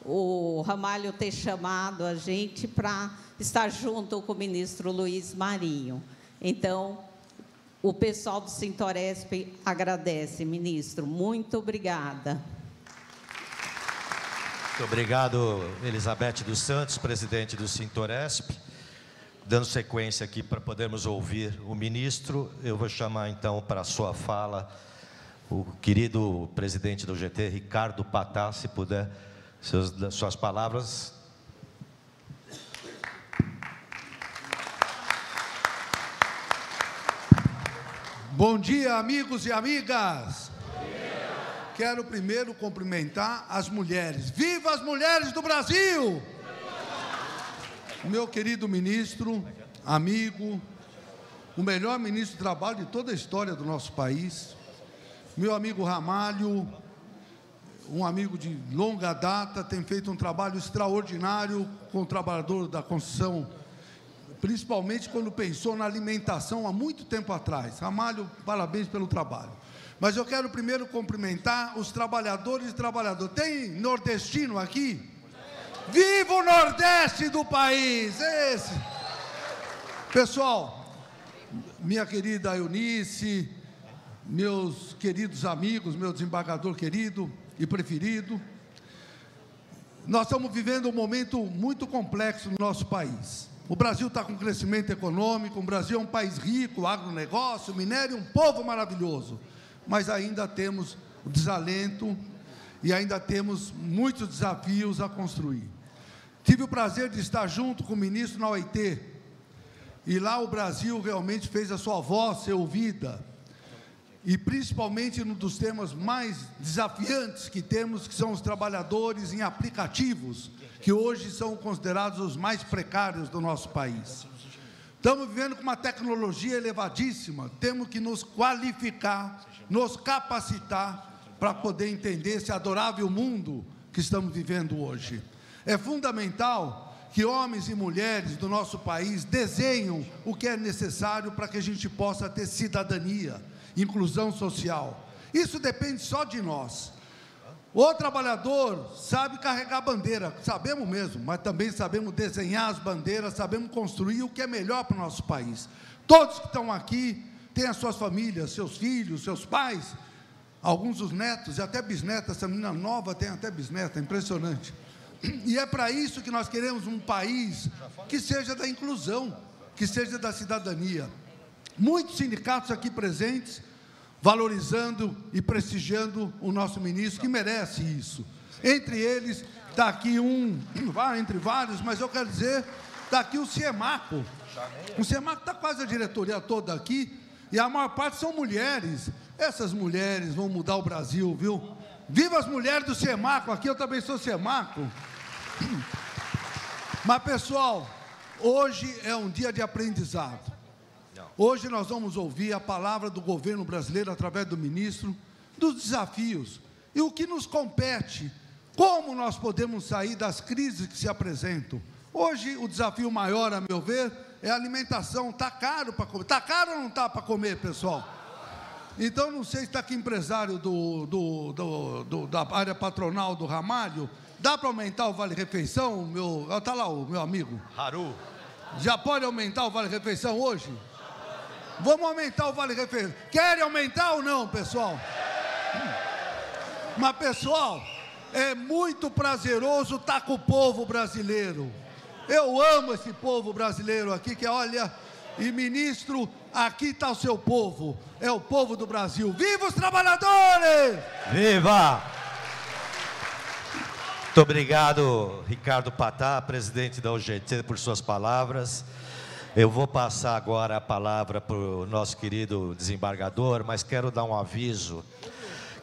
[SPEAKER 11] o Ramalho ter chamado a gente para estar junto com o ministro Luiz Marinho. Então, o pessoal do Sintoresp agradece, ministro. Muito obrigada.
[SPEAKER 1] Muito obrigado, Elizabeth dos Santos, presidente do Sintoresp. Dando sequência aqui para podermos ouvir o ministro, eu vou chamar então para a sua fala o querido presidente do GT, Ricardo Patá, se puder, suas palavras.
[SPEAKER 12] Bom dia, amigos e amigas. Quero primeiro cumprimentar as mulheres. Viva as mulheres do Brasil! Meu querido ministro, amigo, o melhor ministro do trabalho de toda a história do nosso país, meu amigo Ramalho, um amigo de longa data, tem feito um trabalho extraordinário com o trabalhador da construção, principalmente quando pensou na alimentação há muito tempo atrás. Ramalho, parabéns pelo trabalho. Mas eu quero primeiro cumprimentar os trabalhadores e trabalhadoras. Tem nordestino aqui? Viva o Nordeste do país! Esse. Pessoal, minha querida Eunice, meus queridos amigos, meu desembargador querido e preferido, nós estamos vivendo um momento muito complexo no nosso país. O Brasil está com crescimento econômico, o Brasil é um país rico, agronegócio, minério, um povo maravilhoso, mas ainda temos o desalento e ainda temos muitos desafios a construir. Tive o prazer de estar junto com o ministro na OIT, e lá o Brasil realmente fez a sua voz ser ouvida, e principalmente um dos temas mais desafiantes que temos, que são os trabalhadores em aplicativos, que hoje são considerados os mais precários do nosso país. Estamos vivendo com uma tecnologia elevadíssima, temos que nos qualificar, nos capacitar para poder entender esse adorável mundo que estamos vivendo hoje. É fundamental que homens e mulheres do nosso país desenhem o que é necessário para que a gente possa ter cidadania, inclusão social. Isso depende só de nós. O trabalhador sabe carregar bandeira, sabemos mesmo, mas também sabemos desenhar as bandeiras, sabemos construir o que é melhor para o nosso país. Todos que estão aqui têm as suas famílias, seus filhos, seus pais, alguns dos netos e até bisnetas. Essa menina nova tem até bisneta, impressionante. E é para isso que nós queremos um país que seja da inclusão, que seja da cidadania. Muitos sindicatos aqui presentes, valorizando e prestigiando o nosso ministro, que merece isso. Entre eles, está aqui entre vários, mas eu quero dizer, está aqui o CIEMACO. O CIEMACO está quase a diretoria toda aqui, e a maior parte são mulheres. Essas mulheres vão mudar o Brasil, viu? Viva as mulheres do CIEMACO, aqui eu também sou CIEMACO. Mas, pessoal, hoje é um dia de aprendizado. Hoje nós vamos ouvir a palavra do governo brasileiro, através do ministro, dos desafios e o que nos compete, como nós podemos sair das crises que se apresentam. Hoje, o desafio maior, a meu ver, é a alimentação. Está caro para comer. Está caro ou não está para comer, pessoal? Então, não sei se está aqui empresário da área patronal do Ramalho. Dá para aumentar o vale-refeição? Está lá o meu amigo.
[SPEAKER 1] Haru.
[SPEAKER 12] Já pode aumentar o vale-refeição hoje? Vamos aumentar o vale-refeição. Querem aumentar ou não, pessoal? Mas, pessoal, é muito prazeroso estar com o povo brasileiro. Eu amo esse povo brasileiro aqui, que olha, e ministro, aqui está o seu povo, é o povo do Brasil. Viva os trabalhadores!
[SPEAKER 1] Viva! Muito obrigado, Ricardo Patá, presidente da UGT, por suas palavras. Eu vou passar agora a palavra para o nosso querido desembargador, mas quero dar um aviso,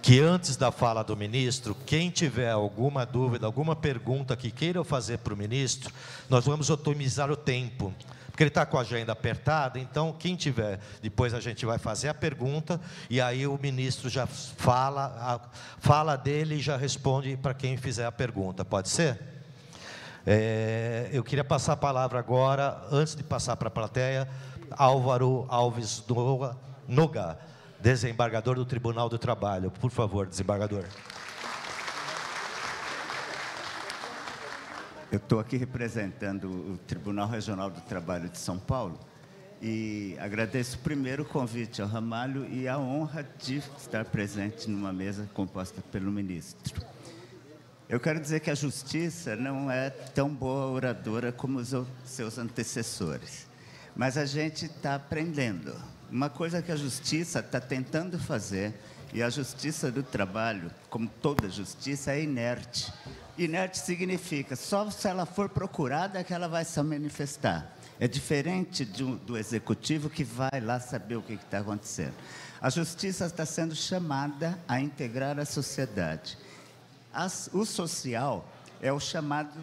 [SPEAKER 1] que antes da fala do ministro, quem tiver alguma dúvida, alguma pergunta que queira fazer para o ministro, nós vamos otimizar o tempo, porque ele está com a agenda apertada. Então, quem tiver, depois a gente vai fazer a pergunta, e aí o ministro já fala dele e já responde para quem fizer a pergunta, pode ser? Eu queria passar a palavra agora, antes de passar para a plateia, Álvaro Alves Noga, desembargador do Tribunal do Trabalho. Por favor, desembargador.
[SPEAKER 13] Eu estou aqui representando o Tribunal Regional do Trabalho de São Paulo e agradeço primeiro o convite ao Ramalho e a honra de estar presente numa mesa composta pelo ministro. Eu quero dizer que a justiça não é tão boa oradora como os seus antecessores. mas a gente está aprendendo. Uma coisa que a Justiça está tentando fazer, e a Justiça do Trabalho, como toda justiça, é inerte. Inerte significa, só se ela for procurada é que ela vai se manifestar. É diferente do Executivo, que vai lá saber o que está acontecendo. A Justiça está sendo chamada a integrar a sociedade. O social é o chamado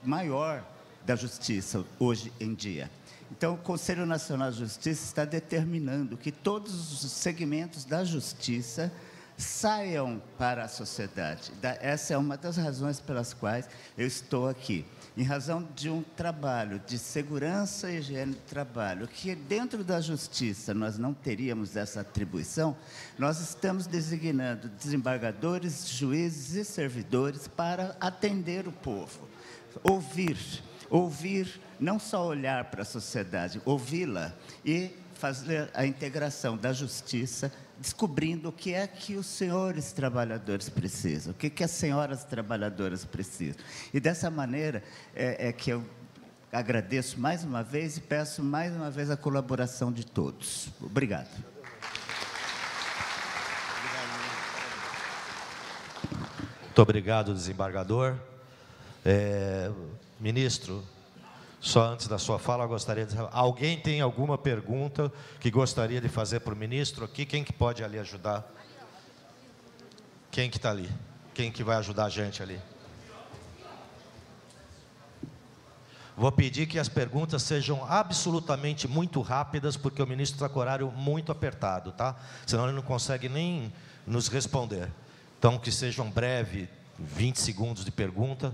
[SPEAKER 13] maior da Justiça, hoje em dia. Então, o Conselho Nacional de Justiça está determinando que todos os segmentos da Justiça saiam para a sociedade. Essa é uma das razões pelas quais eu estou aqui. Em razão de um trabalho de segurança e higiene do trabalho, que dentro da Justiça nós não teríamos essa atribuição, nós estamos designando desembargadores, juízes e servidores para atender o povo. Ouvir, não só olhar para a sociedade, ouvi-la e fazer a integração da justiça, descobrindo o que é que os senhores trabalhadores precisam, o que as senhoras trabalhadoras precisam. E dessa maneira é que eu agradeço mais uma vez e peço mais uma vez a colaboração de todos. Obrigado.
[SPEAKER 1] Muito obrigado, desembargador. Ministro, só antes da sua fala, eu gostaria de... Alguém tem alguma pergunta que gostaria de fazer para o ministro aqui? Quem que pode ali ajudar? Quem que está ali? Quem que vai ajudar a gente ali? Vou pedir que as perguntas sejam absolutamente muito rápidas, porque o ministro está com o horário muito apertado, tá? Senão ele não consegue nem nos responder. Então, que sejam breve, 20 segundos de pergunta.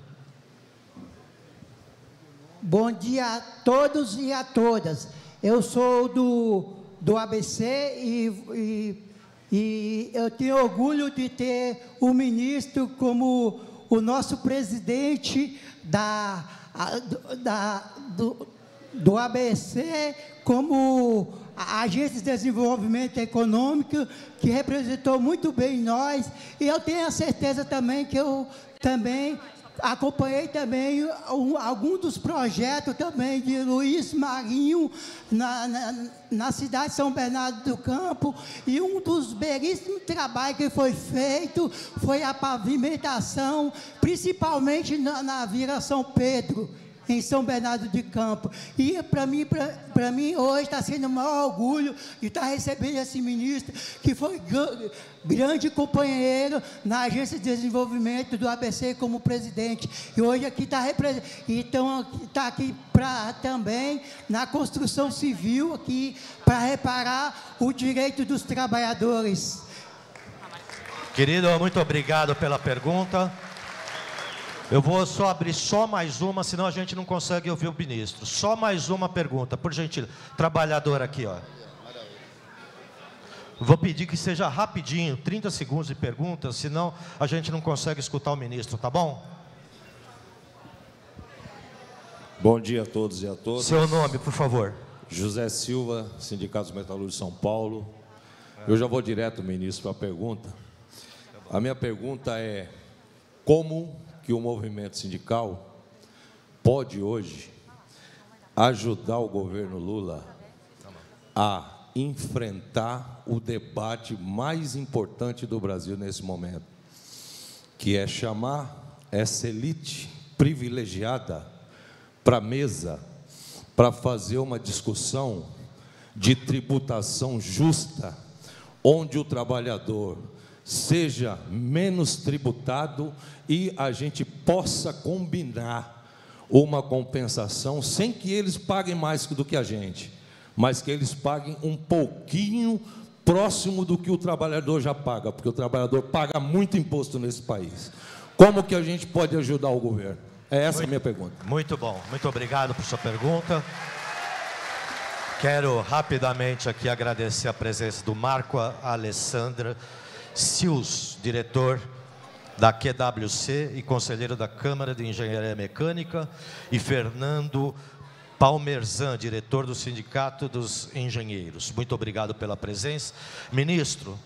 [SPEAKER 14] Bom dia a todos e a todas. Eu sou do ABC e eu tenho orgulho de ter o ministro como o nosso presidente do ABC, como a Agência de Desenvolvimento Econômico, que representou muito bem nós. E eu tenho a certeza também que eu também acompanhei também algum dos projetos também de Luiz Marinho na cidade de São Bernardo do Campo, e um dos belíssimos trabalhos que foi feito foi a pavimentação, principalmente na Vila São Pedro, em São Bernardo do Campo. E para mim hoje está sendo o maior orgulho de estar recebendo esse ministro, que foi grande companheiro na Agência de Desenvolvimento do ABC como presidente. E hoje aqui está aqui também na construção civil, aqui para reparar o direito dos trabalhadores.
[SPEAKER 1] Querido, muito obrigado pela pergunta. Eu vou só abrir mais uma, senão a gente não consegue ouvir o ministro. Só mais uma pergunta, por gentileza. Trabalhador aqui, ó. Vou pedir que seja rapidinho, 30 segundos de pergunta, senão a gente não consegue escutar o ministro, tá bom?
[SPEAKER 15] Bom dia a todos e a todas.
[SPEAKER 1] Seu nome, por favor.
[SPEAKER 15] José Silva, Sindicato dos Metalúrgicos de São Paulo. Eu já vou direto, ministro, para a pergunta. A minha pergunta é: como que o movimento sindical pode hoje ajudar o governo Lula a enfrentar o debate mais importante do Brasil nesse momento, que é chamar essa elite privilegiada para a mesa para fazer uma discussão de tributação justa, onde o trabalhador seja menos tributado e a gente possa combinar uma compensação sem que eles paguem mais do que a gente, mas que eles paguem um pouquinho próximo do que o trabalhador já paga, porque o trabalhador paga muito imposto nesse país. Como que a gente pode ajudar o governo? É essa a minha pergunta.
[SPEAKER 1] Muito bom, muito obrigado por sua pergunta. Quero rapidamente aqui agradecer a presença do Marco Alessandra Sils, diretor da QWC e conselheiro da Câmara de Engenharia Mecânica, e Fernando Palmerzan, diretor do Sindicato dos Engenheiros. Muito obrigado pela presença. Ministro,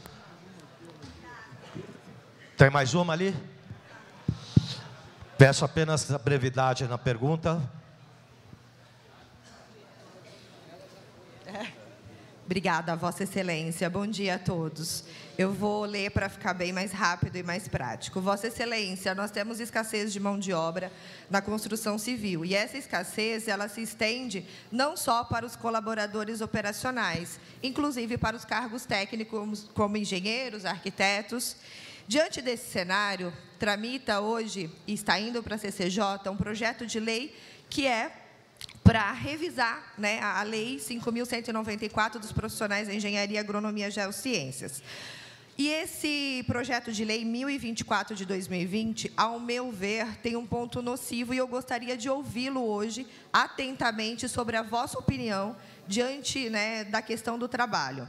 [SPEAKER 1] tem mais uma ali? Peço apenas a brevidade na pergunta.
[SPEAKER 16] Obrigada, Vossa Excelência. Bom dia a todos. Eu vou ler para ficar bem mais rápido e mais prático. Vossa Excelência, nós temos escassez de mão de obra na construção civil. E essa escassez, ela se estende não só para os colaboradores operacionais, inclusive para os cargos técnicos, como engenheiros, arquitetos. Diante desse cenário, tramita hoje, e está indo para a CCJ, um projeto de lei que é para revisar, né, a Lei 5.194 dos profissionais da Engenharia, Agronomia e Geociências. E esse projeto de lei 1024 de 2020, ao meu ver, tem um ponto nocivo e eu gostaria de ouvi-lo hoje atentamente sobre a vossa opinião diante, né, da questão do trabalho.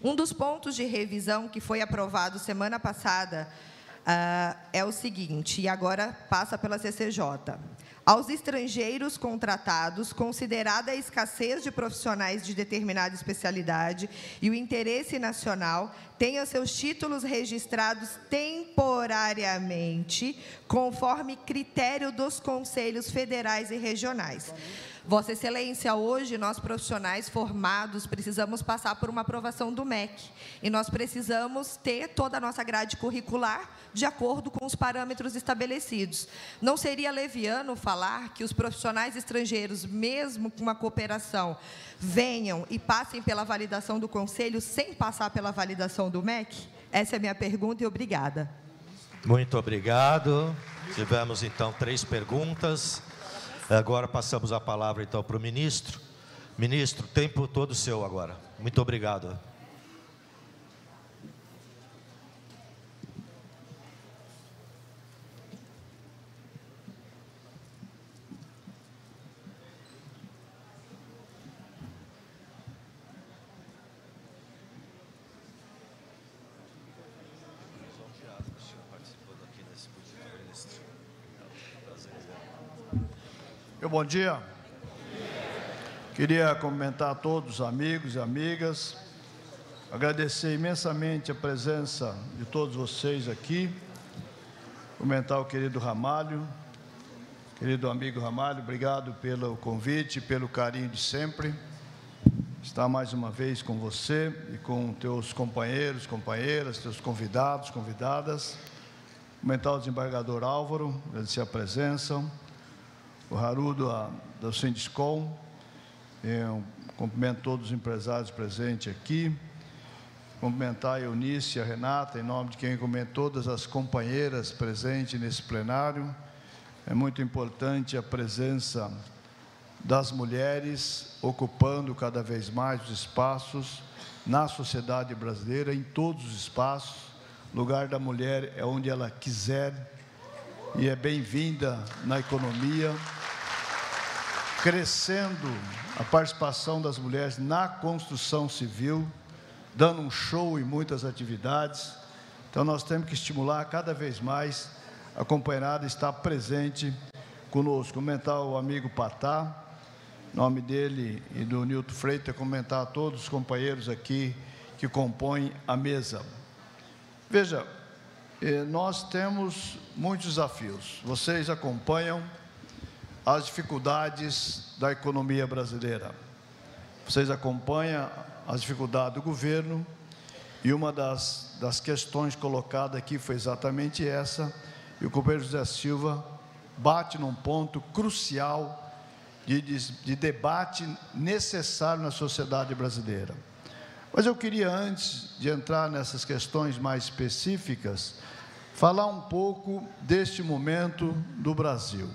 [SPEAKER 16] Um dos pontos de revisão que foi aprovado semana passada é o seguinte, e agora passa pela CCJ. Aos estrangeiros contratados, considerada a escassez de profissionais de determinada especialidade e o interesse nacional, tenham seus títulos registrados temporariamente, conforme critério dos conselhos federais e regionais. Vossa Excelência, hoje, nós profissionais formados precisamos passar por uma aprovação do MEC e nós precisamos ter toda a nossa grade curricular de acordo com os parâmetros estabelecidos. Não seria leviano falar que os profissionais estrangeiros, mesmo com uma cooperação, venham e passem pela validação do Conselho sem passar pela validação do MEC? Essa é a minha pergunta e obrigada.
[SPEAKER 1] Muito obrigado. Tivemos, então, 3 perguntas. Agora passamos a palavra, então, para o ministro. Ministro, o tempo todo seu agora. Muito obrigado.
[SPEAKER 17] Bom dia. Queria cumprimentar a todos os amigos e amigas, agradecer imensamente a presença de todos vocês aqui, cumprimentar o querido Ramalho, querido amigo Ramalho, obrigado pelo convite, pelo carinho de sempre, estar mais uma vez com você e com teus companheiros, companheiras, teus convidados, convidadas, cumprimentar o desembargador Álvaro, agradecer a presença, o Haru do Sindicom, eu cumprimento todos os empresários presentes aqui, cumprimentar a Eunice e a Renata, em nome de quem cumprimento todas as companheiras presentes nesse plenário. É muito importante a presença das mulheres ocupando cada vez mais os espaços na sociedade brasileira, em todos os espaços. O lugar da mulher é onde ela quiser e é bem-vinda na economia, crescendo a participação das mulheres na construção civil, dando um show em muitas atividades. Então, nós temos que estimular cada vez mais a companheirada estar presente conosco. Comentar o amigo Patá, em nome dele e do Nilton Freitas, comentar a todos os companheiros aqui que compõem a mesa. Veja, nós temos muitos desafios. Vocês acompanham as dificuldades da economia brasileira. Vocês acompanham as dificuldades do governo e uma das questões colocadas aqui foi exatamente essa, e o companheiro José Silva bate num ponto crucial de debate necessário na sociedade brasileira. Mas eu queria, antes de entrar nessas questões mais específicas, falar um pouco deste momento do Brasil.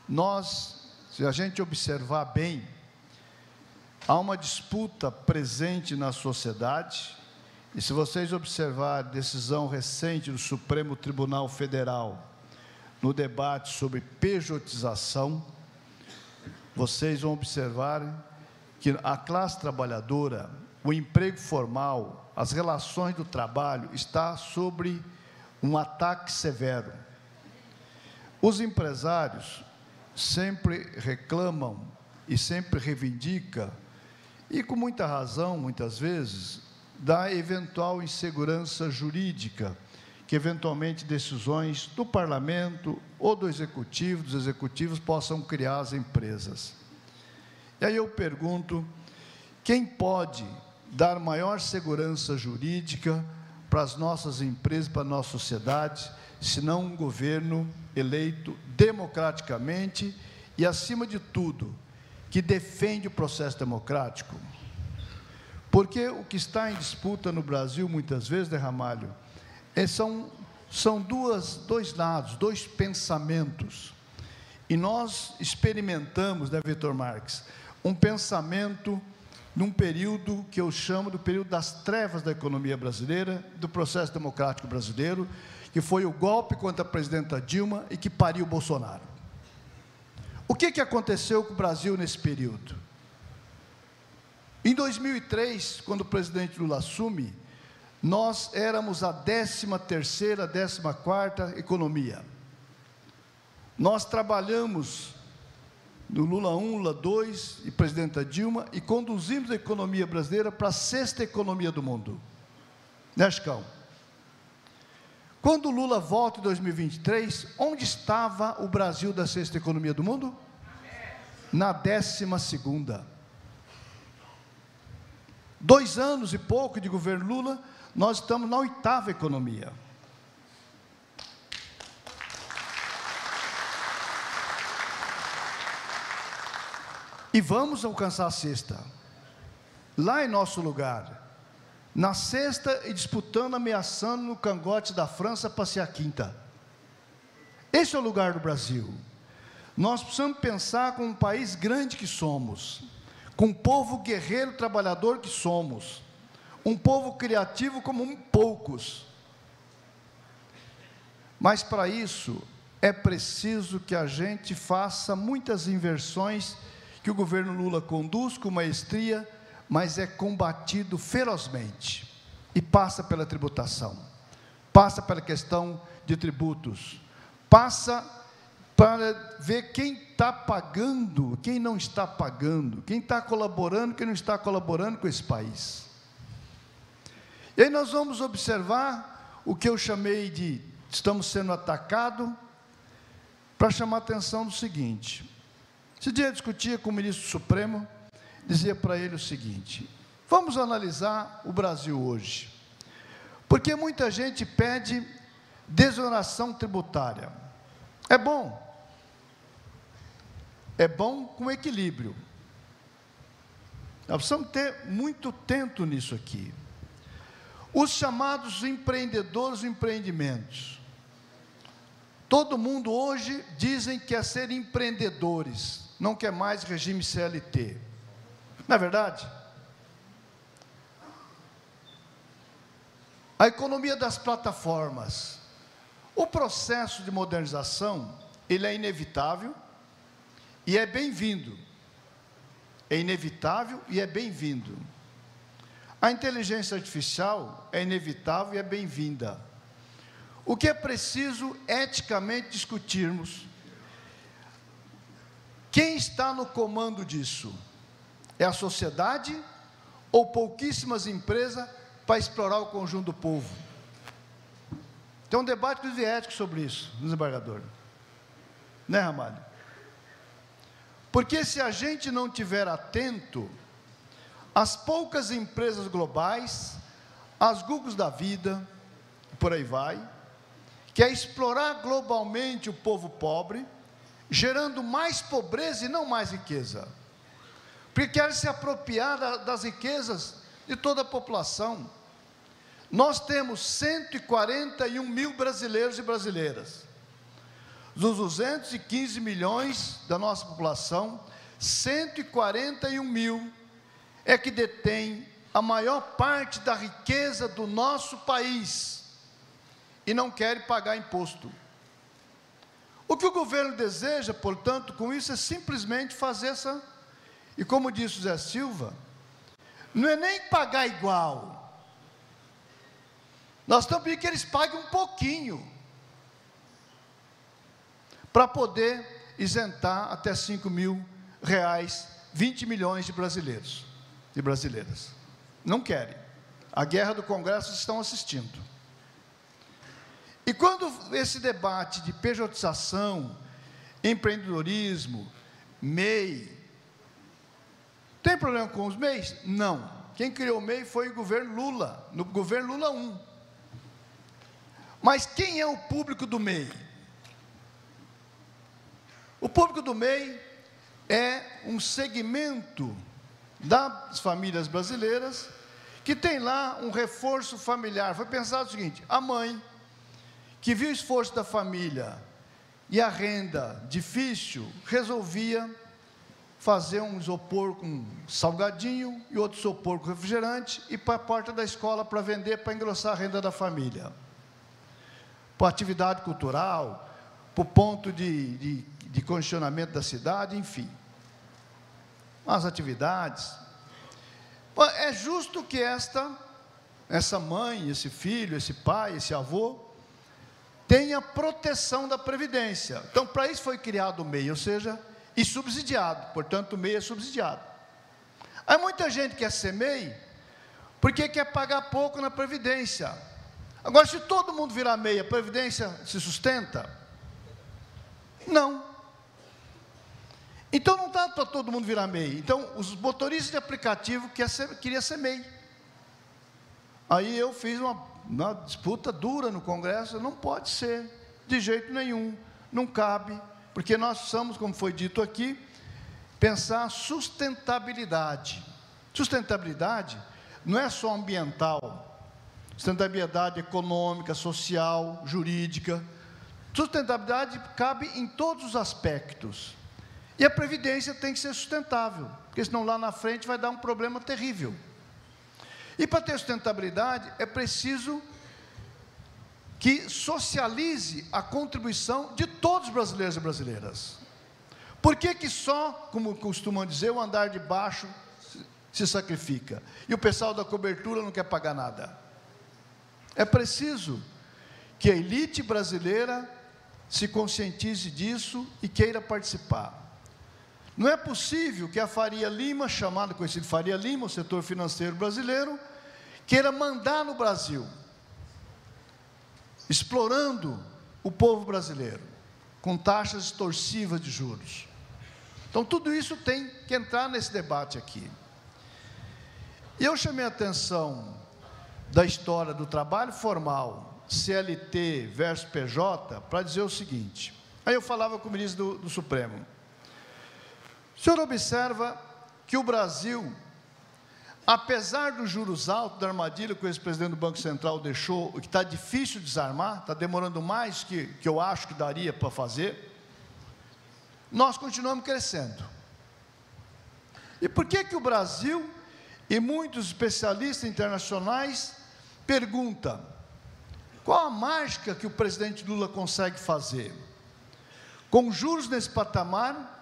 [SPEAKER 17] Nós, se a gente observar bem, há uma disputa presente na sociedade, e se vocês observarem a decisão recente do Supremo Tribunal Federal, no debate sobre pejotização, vocês vão observar que a classe trabalhadora, o emprego formal, as relações do trabalho, está sobre um ataque severo. Os empresários sempre reclamam e sempre reivindicam, e com muita razão, muitas vezes, da eventual insegurança jurídica, que eventualmente decisões do parlamento ou do executivo, dos executivos, possam criar as empresas. E aí eu pergunto, quem pode dar maior segurança jurídica para as nossas empresas, para a nossa sociedade, se não um governo eleito democraticamente e, acima de tudo, que defende o processo democrático? Porque o que está em disputa no Brasil, muitas vezes, né, Ramalho, são dois lados, dois pensamentos. E nós experimentamos, né, Vitor Marques, um pensamento num período que eu chamo do período das trevas da economia brasileira, do processo democrático brasileiro, que foi o golpe contra a presidenta Dilma e que pariu o Bolsonaro. O que aconteceu com o Brasil nesse período? Em 2003, quando o presidente Lula assume, nós éramos a 13ª, 14ª economia. Nós trabalhamos no Lula 1, Lula 2 e presidenta Dilma e conduzimos a economia brasileira para a 6ª economia do mundo. Né, Chicão? Quando o Lula volta em 2023, onde estava o Brasil da 6ª economia do mundo? Na 12ª. 2 anos e pouco de governo Lula, nós estamos na 8ª economia. E vamos alcançar a 6ª. Lá em nosso lugar. Na 6ª e disputando, ameaçando no cangote da França para ser a 5ª. Esse é o lugar do Brasil. Nós precisamos pensar como um país grande que somos, com um povo guerreiro, trabalhador que somos, um povo criativo como poucos. Mas para isso é preciso que a gente faça muitas inversões que o governo Lula conduz com maestria, mas é combatido ferozmente, e passa pela tributação, passa pela questão de tributos, passa para ver quem está pagando, quem não está pagando, quem está colaborando, quem não está colaborando com esse país. E aí nós vamos observar o que eu chamei de estamos sendo atacados, para chamar a atenção do seguinte. Esse dia eu discutia com o ministro Supremo, dizia para ele o seguinte: vamos analisar o Brasil hoje, porque muita gente pede desoneração tributária. É bom com equilíbrio. Nós precisamos ter muito tento nisso aqui. Os chamados empreendedores e empreendimentos. Todo mundo hoje dizem que quer ser empreendedores, não quer mais regime CLT. Não é verdade? A economia das plataformas. O processo de modernização, ele é inevitável e é bem-vindo. É inevitável e é bem-vindo. A inteligência artificial é inevitável e é bem-vinda. O que é preciso eticamente discutirmos? Quem está no comando disso? É a sociedade ou pouquíssimas empresas para explorar o conjunto do povo? Tem um debate ético sobre isso, desembargador. Né, Ramalho? Porque se a gente não estiver atento, as poucas empresas globais, as Googles da vida, por aí vai, que é explorar globalmente o povo pobre, gerando mais pobreza e não mais riqueza. Porque quer se apropriar das riquezas de toda a população. Nós temos 141 mil brasileiros e brasileiras. Dos 215 milhões da nossa população, 141 mil é que detém a maior parte da riqueza do nosso país e não querem pagar imposto. O que o governo deseja, portanto, com isso, é simplesmente fazer essa... E como disse o Zé Silva, não é nem pagar igual. Nós estamos pedindo que eles paguem um pouquinho, para poder isentar até R$5.000, 20 milhões de brasileiros e brasileiras. Não querem. A guerra do Congresso estão assistindo. E quando esse debate de pejotização, empreendedorismo, MEI, Tem problema com os MEIs? Não. Quem criou o MEI foi o governo Lula, no governo Lula 1. Mas quem é o público do MEI? O público do MEI é um segmento das famílias brasileiras que tem lá um reforço familiar. Foi pensado o seguinte: a mãe, que viu o esforço da família e a renda difícil, resolvia fazer um isopor com salgadinho e outro isopor com refrigerante e ir para a porta da escola para vender, para engrossar a renda da família. Para atividade cultural, para o ponto de condicionamento da cidade, enfim. As atividades. É justo que essa mãe, esse filho, esse pai, esse avô, tenha proteção da Previdência. Então, para isso foi criado o MEI, ou seja, e subsidiado, portanto, o MEI é subsidiado. Aí muita gente quer ser MEI, porque quer pagar pouco na Previdência. Agora, se todo mundo virar MEI, a Previdência se sustenta? Não. Então, não dá para todo mundo virar MEI. Então, os motoristas de aplicativo queriam ser MEI. Aí eu fiz uma disputa dura no Congresso, não pode ser, de jeito nenhum, não cabe, porque nós precisamos, como foi dito aqui, pensar sustentabilidade. Sustentabilidade não é só ambiental, sustentabilidade econômica, social, jurídica. Sustentabilidade cabe em todos os aspectos. E a Previdência tem que ser sustentável, porque senão lá na frente vai dar um problema terrível. E para ter sustentabilidade é preciso que socialize a contribuição de todos os brasileiros e brasileiras. Por que só, como costumam dizer, o andar de baixo se sacrifica? E o pessoal da cobertura não quer pagar nada. É preciso que a elite brasileira se conscientize disso e queira participar. Não é possível que a Faria Lima, chamada conhecido Faria Lima, o setor financeiro brasileiro, queira mandar no Brasil, explorando o povo brasileiro, com taxas extorsivas de juros. Então, tudo isso tem que entrar nesse debate aqui. E eu chamei a atenção da história do trabalho formal, CLT versus PJ, para dizer o seguinte. Aí eu falava com o ministro do Supremo. O senhor observa que o Brasil, apesar dos juros altos, da armadilha que o ex-presidente do Banco Central deixou, que está difícil de desarmar, está demorando mais que eu acho que daria para fazer, nós continuamos crescendo. E por que o Brasil, e muitos especialistas internacionais, perguntam, qual a mágica que o presidente Lula consegue fazer? Com juros nesse patamar,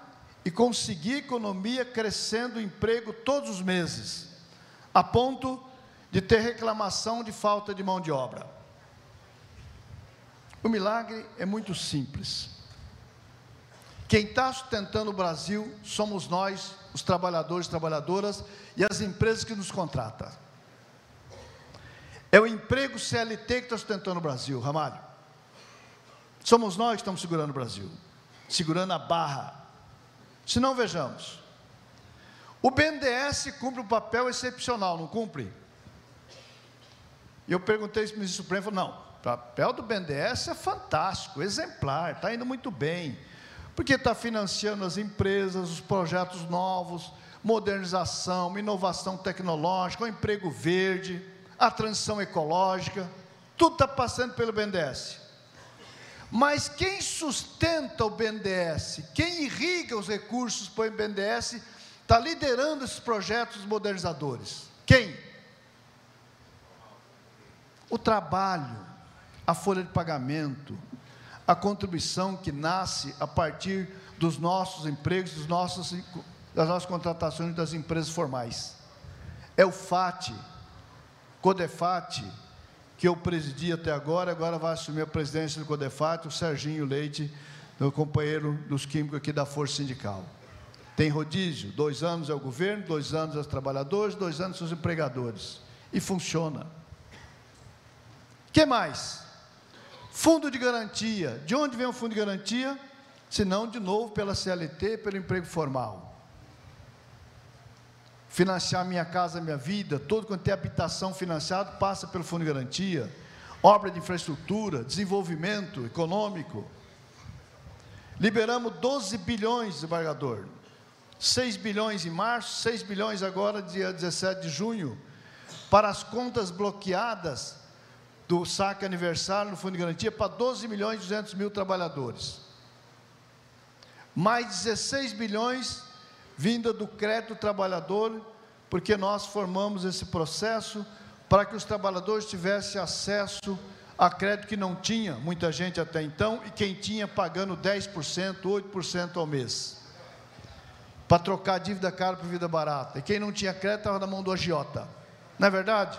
[SPEAKER 17] e conseguir a economia crescendo, o emprego todos os meses, a ponto de ter reclamação de falta de mão de obra. O milagre é muito simples. Quem está sustentando o Brasil somos nós, os trabalhadores e trabalhadoras, e as empresas que nos contratam. É o emprego CLT que está sustentando o Brasil, Ramalho. Somos nós que estamos segurando o Brasil, segurando a barra. Se não, vejamos, o BNDES cumpre um papel excepcional, não cumpre? E eu perguntei isso para o ministro Supremo, ele falou, não, o papel do BNDES é fantástico, exemplar, está indo muito bem, porque está financiando as empresas, os projetos novos, modernização, inovação tecnológica, o emprego verde, a transição ecológica, tudo está passando pelo BNDES. Mas quem sustenta o BNDES, quem irriga os recursos para o BNDES, está liderando esses projetos modernizadores. Quem? O trabalho, a folha de pagamento, a contribuição que nasce a partir dos nossos empregos, das nossas contratações das empresas formais. É o FAT, CODEFAT, que eu presidi até agora vai assumir a presidência do CODEFAT, o Serginho Leite, meu companheiro dos químicos aqui da Força Sindical. Tem rodízio, 2 anos é o governo, 2 anos é os trabalhadores, 2 anos são os empregadores. E funciona. O que mais? Fundo de garantia. De onde vem o fundo de garantia? Se não, de novo, pela CLT, pelo emprego formal. financiar Minha Casa Minha Vida, todo quanto é habitação financiado passa pelo Fundo de Garantia, obra de infraestrutura, desenvolvimento econômico. Liberamos 12 bilhões, desembargador, 6 bilhões em março, 6 bilhões agora, dia 17 de junho, para as contas bloqueadas do saque aniversário no Fundo de Garantia, para 12 milhões e 200 mil trabalhadores. Mais 16 bilhões vinda do crédito trabalhador, porque nós formamos esse processo para que os trabalhadores tivessem acesso a crédito que não tinha, muita gente até então, e quem tinha pagando 10%, 8% ao mês, para trocar dívida cara por vida barata, e quem não tinha crédito estava na mão do agiota, não é verdade?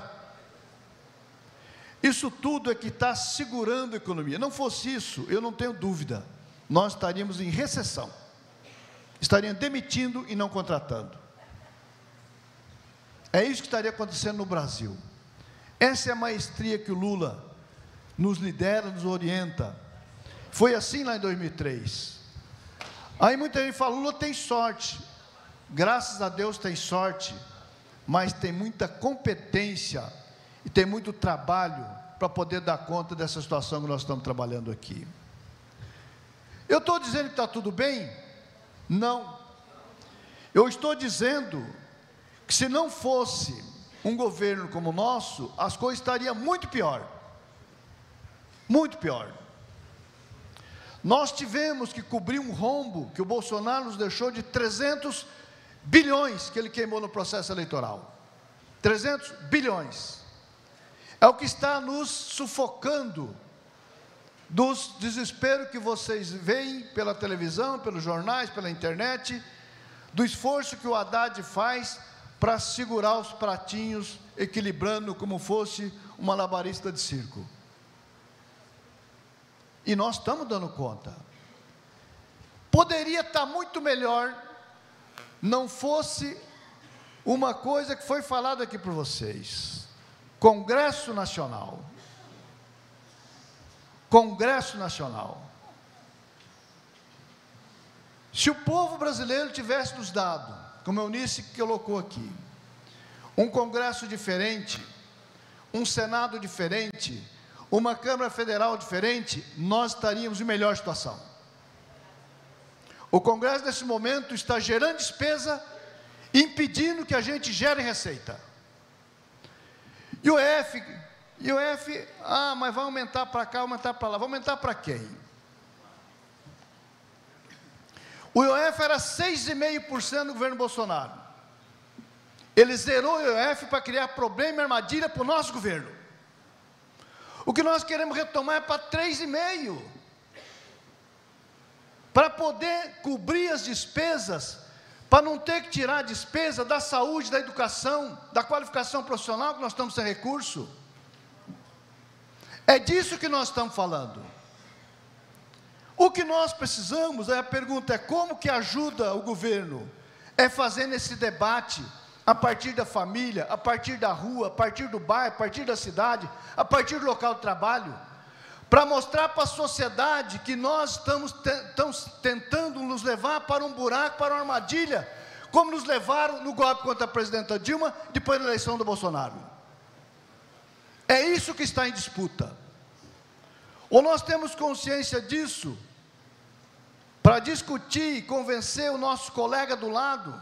[SPEAKER 17] Isso tudo é que está segurando a economia. Não fosse isso, eu não tenho dúvida, nós estaríamos em recessão, estaríamos demitindo e não contratando. É isso que estaria acontecendo no Brasil. Essa é a maestria que o Lula nos lidera, nos orienta. Foi assim lá em 2003. Aí muita gente fala, Lula tem sorte. Graças a Deus tem sorte, mas tem muita competência e tem muito trabalho para poder dar conta dessa situação que nós estamos trabalhando aqui. Eu estou dizendo que está tudo bem? Não. Eu estou dizendo que se não fosse um governo como o nosso, as coisas estariam muito pior. Muito pior. Nós tivemos que cobrir um rombo que o Bolsonaro nos deixou de 300 bilhões que ele queimou no processo eleitoral. 300 bilhões. É o que está nos sufocando dos desesperos que vocês veem pela televisão, pelos jornais, pela internet, do esforço que o Haddad faz para segurar os pratinhos, equilibrando como fosse uma malabarista de circo. E nós estamos dando conta. Poderia estar muito melhor, não fosse uma coisa que foi falada aqui por vocês. Congresso Nacional. Congresso Nacional. Se o povo brasileiro tivesse nos dado, como a Eunice colocou aqui, um Congresso diferente, um Senado diferente, uma Câmara Federal diferente, nós estaríamos em melhor situação. O Congresso, nesse momento, está gerando despesa, impedindo que a gente gere receita. E o EF, mas vai aumentar para cá, aumentar para lá. Vai aumentar para quem? O IOF era 6,5% no governo Bolsonaro. Ele zerou o IOF para criar problema e armadilha para o nosso governo. O que nós queremos retomar é para 3,5%. Para poder cobrir as despesas, para não ter que tirar a despesa da saúde, da educação, da qualificação profissional, que nós estamos sem recurso. É disso que nós estamos falando. O que nós precisamos, a pergunta é como que ajuda o governo? É fazendo esse debate a partir da família, a partir da rua, a partir do bairro, a partir da cidade, a partir do local de trabalho, para mostrar para a sociedade que nós estamos tentando nos levar para um buraco, para uma armadilha, como nos levaram no golpe contra a presidenta Dilma, depois da eleição do Bolsonaro. É isso que está em disputa. Ou nós temos consciência disso, para discutir e convencer o nosso colega do lado,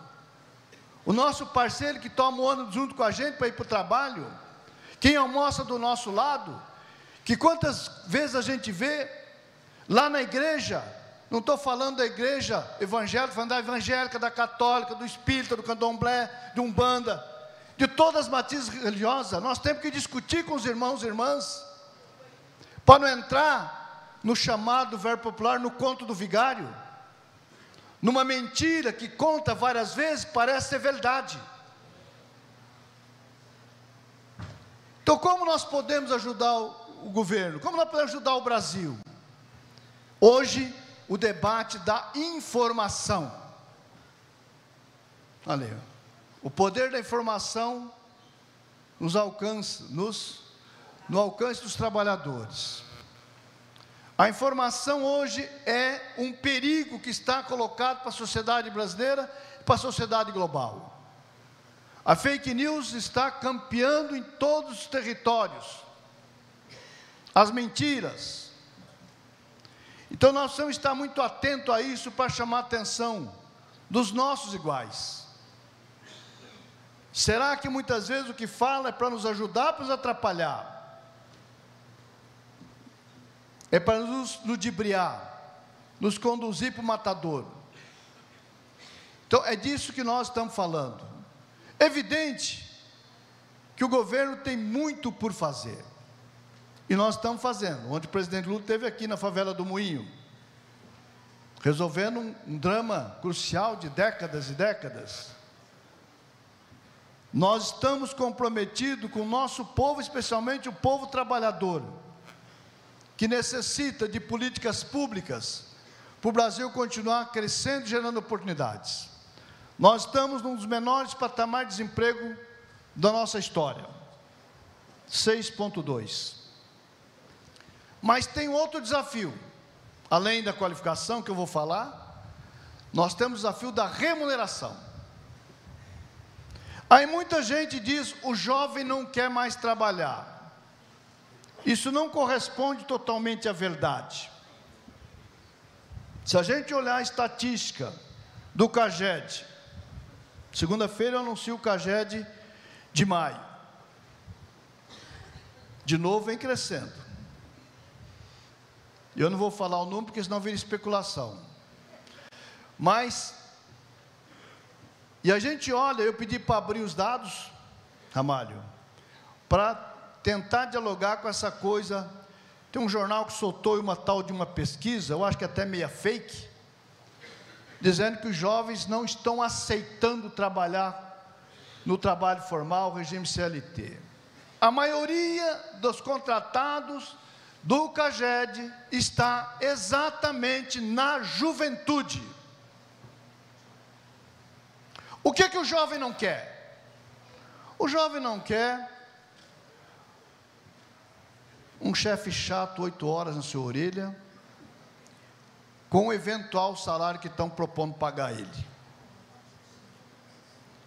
[SPEAKER 17] o nosso parceiro que toma o ônibus junto com a gente para ir para o trabalho, quem almoça do nosso lado, que quantas vezes a gente vê lá na igreja, não estou falando da igreja evangélica, falando da evangélica, da católica, do espírita, do candomblé, de umbanda, de todas as matizes religiosas, nós temos que discutir com os irmãos e irmãs, para não entrar no chamado verbo popular, no conto do vigário, numa mentira que conta várias vezes, parece ser verdade. Então, como nós podemos ajudar o governo? Como nós podemos ajudar o Brasil? Hoje, o debate da informação. Olha aí, o poder da informação no alcance dos trabalhadores. A informação hoje é um perigo que está colocado para a sociedade brasileira e para a sociedade global. A fake news está campeando em todos os territórios. As mentiras. Então nós precisamos estar muito atentos a isso para chamar a atenção dos nossos iguais. Será que muitas vezes o que fala é para nos ajudar, para nos atrapalhar? É para nos ludibriar, nos conduzir para o matadouro. Então é disso que nós estamos falando. Evidente que o governo tem muito por fazer. E nós estamos fazendo. Ontem o presidente Lula esteve aqui na favela do Moinho, resolvendo um drama crucial de décadas e décadas. Nós estamos comprometidos com o nosso povo, especialmente o povo trabalhador, que necessita de políticas públicas para o Brasil continuar crescendo e gerando oportunidades. Nós estamos num dos menores patamares de desemprego da nossa história, 6,2. Mas tem outro desafio, além da qualificação que eu vou falar, nós temos o desafio da remuneração. Aí muita gente diz, o jovem não quer mais trabalhar. Isso não corresponde totalmente à verdade. Se a gente olhar a estatística do CAGED, segunda-feira eu anuncio o CAGED de maio. De novo vem crescendo. Eu não vou falar o número, porque senão vira especulação. Mas, e a gente olha, eu pedi para abrir os dados, Ramalho, para tentar dialogar com essa coisa. Tem um jornal que soltou uma tal de uma pesquisa, eu acho que até meia fake, dizendo que os jovens não estão aceitando trabalhar no trabalho formal, regime CLT. A maioria dos contratados do CAGED está exatamente na juventude. O que o jovem não quer? O jovem não quer um chefe chato 8 horas na sua orelha, com o eventual salário que estão propondo pagar ele.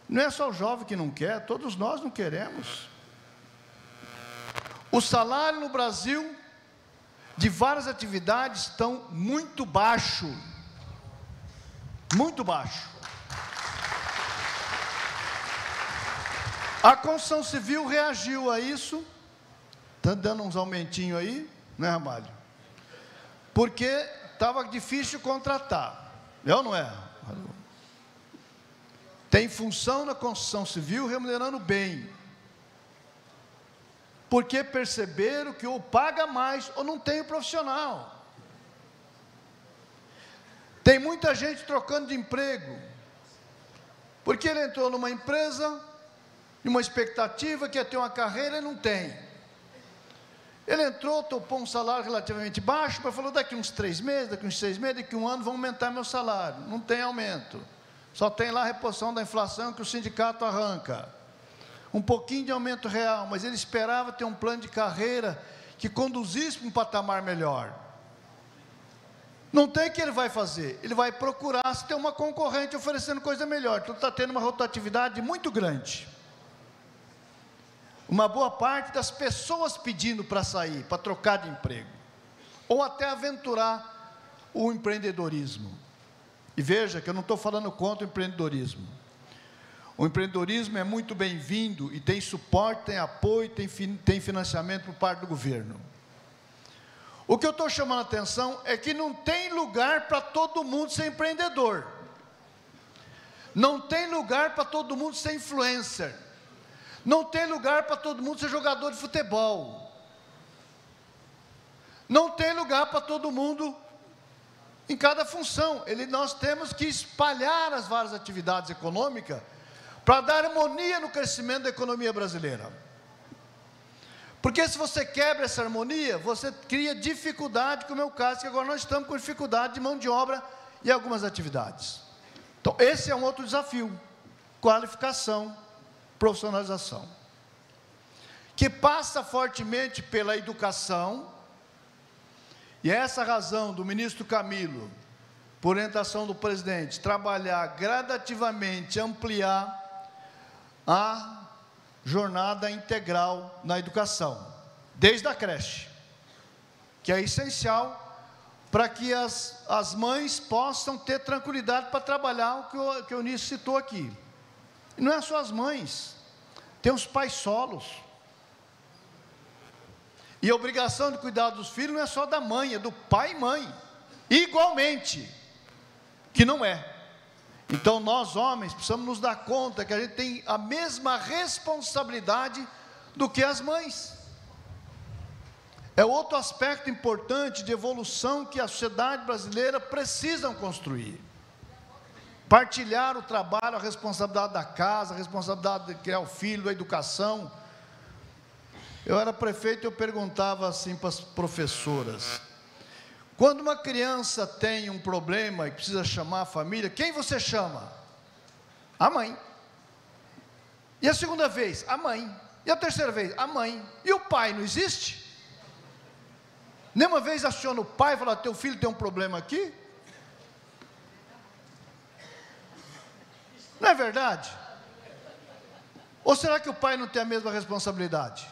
[SPEAKER 17] Não é só o jovem que não quer, todos nós não queremos. O salário no Brasil, de várias atividades, estão muito baixo. Muito baixo. A construção civil reagiu a isso, está dando uns aumentinhos aí, né, Ramalho? Porque estava difícil contratar, é ou não é? Tem função na construção civil remunerando bem, porque perceberam que ou paga mais ou não tem o profissional. Tem muita gente trocando de emprego, porque ele entrou numa empresa, uma expectativa que ia ter uma carreira e não tem. Ele entrou, topou um salário relativamente baixo, mas falou, daqui uns 3 meses, daqui uns 6 meses, daqui um ano vão aumentar meu salário. Não tem aumento. Só tem lá a reposição da inflação que o sindicato arranca. Um pouquinho de aumento real, mas ele esperava ter um plano de carreira que conduzisse para um patamar melhor. Não tem o que ele vai fazer. Ele vai procurar se tem uma concorrente oferecendo coisa melhor. Então está tendo uma rotatividade muito grande. Uma boa parte das pessoas pedindo para sair, para trocar de emprego, ou até aventurar o empreendedorismo. E veja que eu não estou falando contra o empreendedorismo. O empreendedorismo é muito bem-vindo e tem suporte, tem apoio, tem financiamento por parte do governo. O que eu estou chamando a atenção é que não tem lugar para todo mundo ser empreendedor. Não tem lugar para todo mundo ser influencer. Não tem lugar para todo mundo ser jogador de futebol. Não tem lugar para todo mundo em cada função. Nós temos que espalhar as várias atividades econômicas para dar harmonia no crescimento da economia brasileira. Porque se você quebra essa harmonia, você cria dificuldade, como é o caso, que agora nós estamos com dificuldade de mão de obra em algumas atividades. Então, esse é um outro desafio, qualificação, profissionalização, que passa fortemente pela educação, e é essa a razão do ministro Camilo, por orientação do presidente, trabalhar gradativamente, ampliar a jornada integral na educação, desde a creche, que é essencial para que as mães possam ter tranquilidade para trabalhar o que o Eunice citou aqui. E não é só as mães, tem os pais solos. E a obrigação de cuidar dos filhos não é só da mãe, é do pai e mãe, igualmente, que não é. Então nós homens precisamos nos dar conta que a gente tem a mesma responsabilidade do que as mães. É outro aspecto importante de evolução que a sociedade brasileira precisa construir. Partilhar o trabalho, a responsabilidade da casa, a responsabilidade de criar o filho, da educação. Eu era prefeito e eu perguntava assim para as professoras: quando uma criança tem um problema e precisa chamar a família, quem você chama? A mãe. E a segunda vez? A mãe. E a terceira vez? A mãe. E o pai não existe? Nenhuma vez aciona o pai e fala: teu filho tem um problema aqui? Não é verdade? Ou será que o pai não tem a mesma responsabilidade?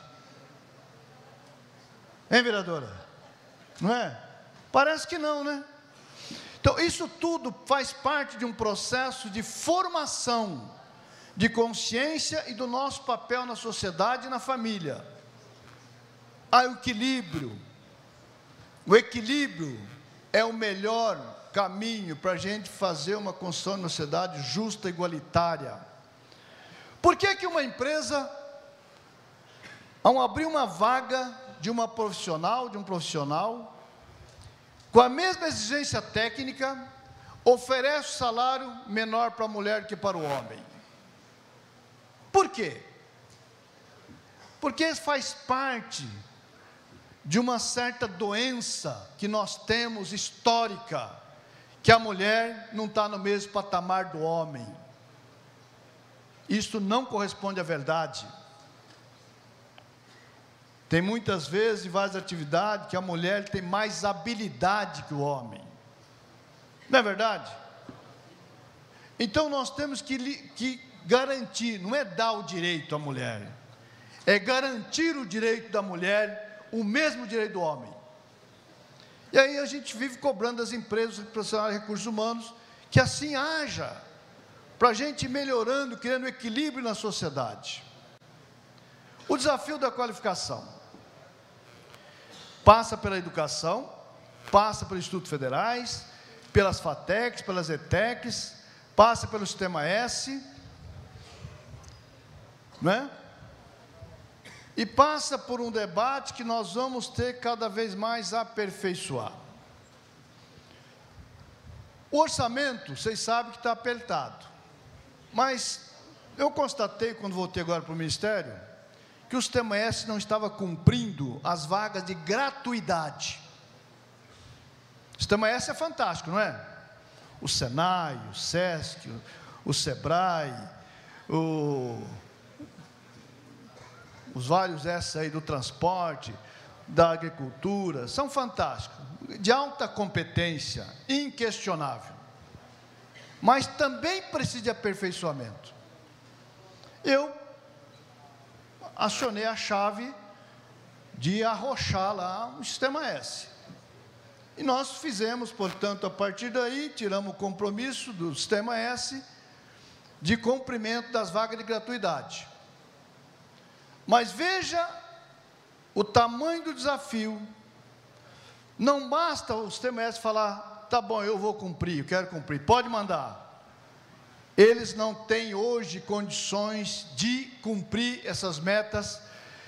[SPEAKER 17] Hein, vereadora? Não é? Parece que não, né? Então, isso tudo faz parte de um processo de formação de consciência e do nosso papel na sociedade e na família. Há o equilíbrio. O equilíbrio é o melhor caminho para a gente fazer uma construção de uma sociedade justa e igualitária. Por que que uma empresa, ao abrir uma vaga de uma profissional, de um profissional, com a mesma exigência técnica, oferece salário menor para a mulher que para o homem? Por quê? Porque faz parte de uma certa doença que nós temos histórica, que a mulher não está no mesmo patamar do homem. Isso não corresponde à verdade. Tem muitas vezes, em várias atividades, que a mulher tem mais habilidade que o homem. Não é verdade? Então nós temos que garantir, não é dar o direito à mulher, é garantir o direito da mulher, o mesmo direito do homem. E aí a gente vive cobrando das empresas, dos profissionais de recursos humanos, que assim haja, para a gente ir melhorando, criando equilíbrio na sociedade. O desafio da qualificação passa pela educação, passa pelos institutos federais, pelas FATECs, pelas ETECs, passa pelo Sistema S, não é? E passa por um debate que nós vamos ter cada vez mais a aperfeiçoar. O orçamento, vocês sabem que está apertado, mas eu constatei, quando voltei agora para o Ministério, que o Sistema S não estava cumprindo as vagas de gratuidade. O Sistema S é fantástico, não é? O Senai, o SESC, o SEBRAE, os vários S aí do transporte, da agricultura, são fantásticos, de alta competência, inquestionável, mas também precisa de aperfeiçoamento. Eu acionei a chave de arrochar lá o Sistema S. E nós fizemos, portanto, a partir daí, tiramos o compromisso do Sistema S de cumprimento das vagas de gratuidade. Mas veja o tamanho do desafio. Não basta o Sistema S falar: tá bom, eu vou cumprir, eu quero cumprir, pode mandar. Eles não têm hoje condições de cumprir essas metas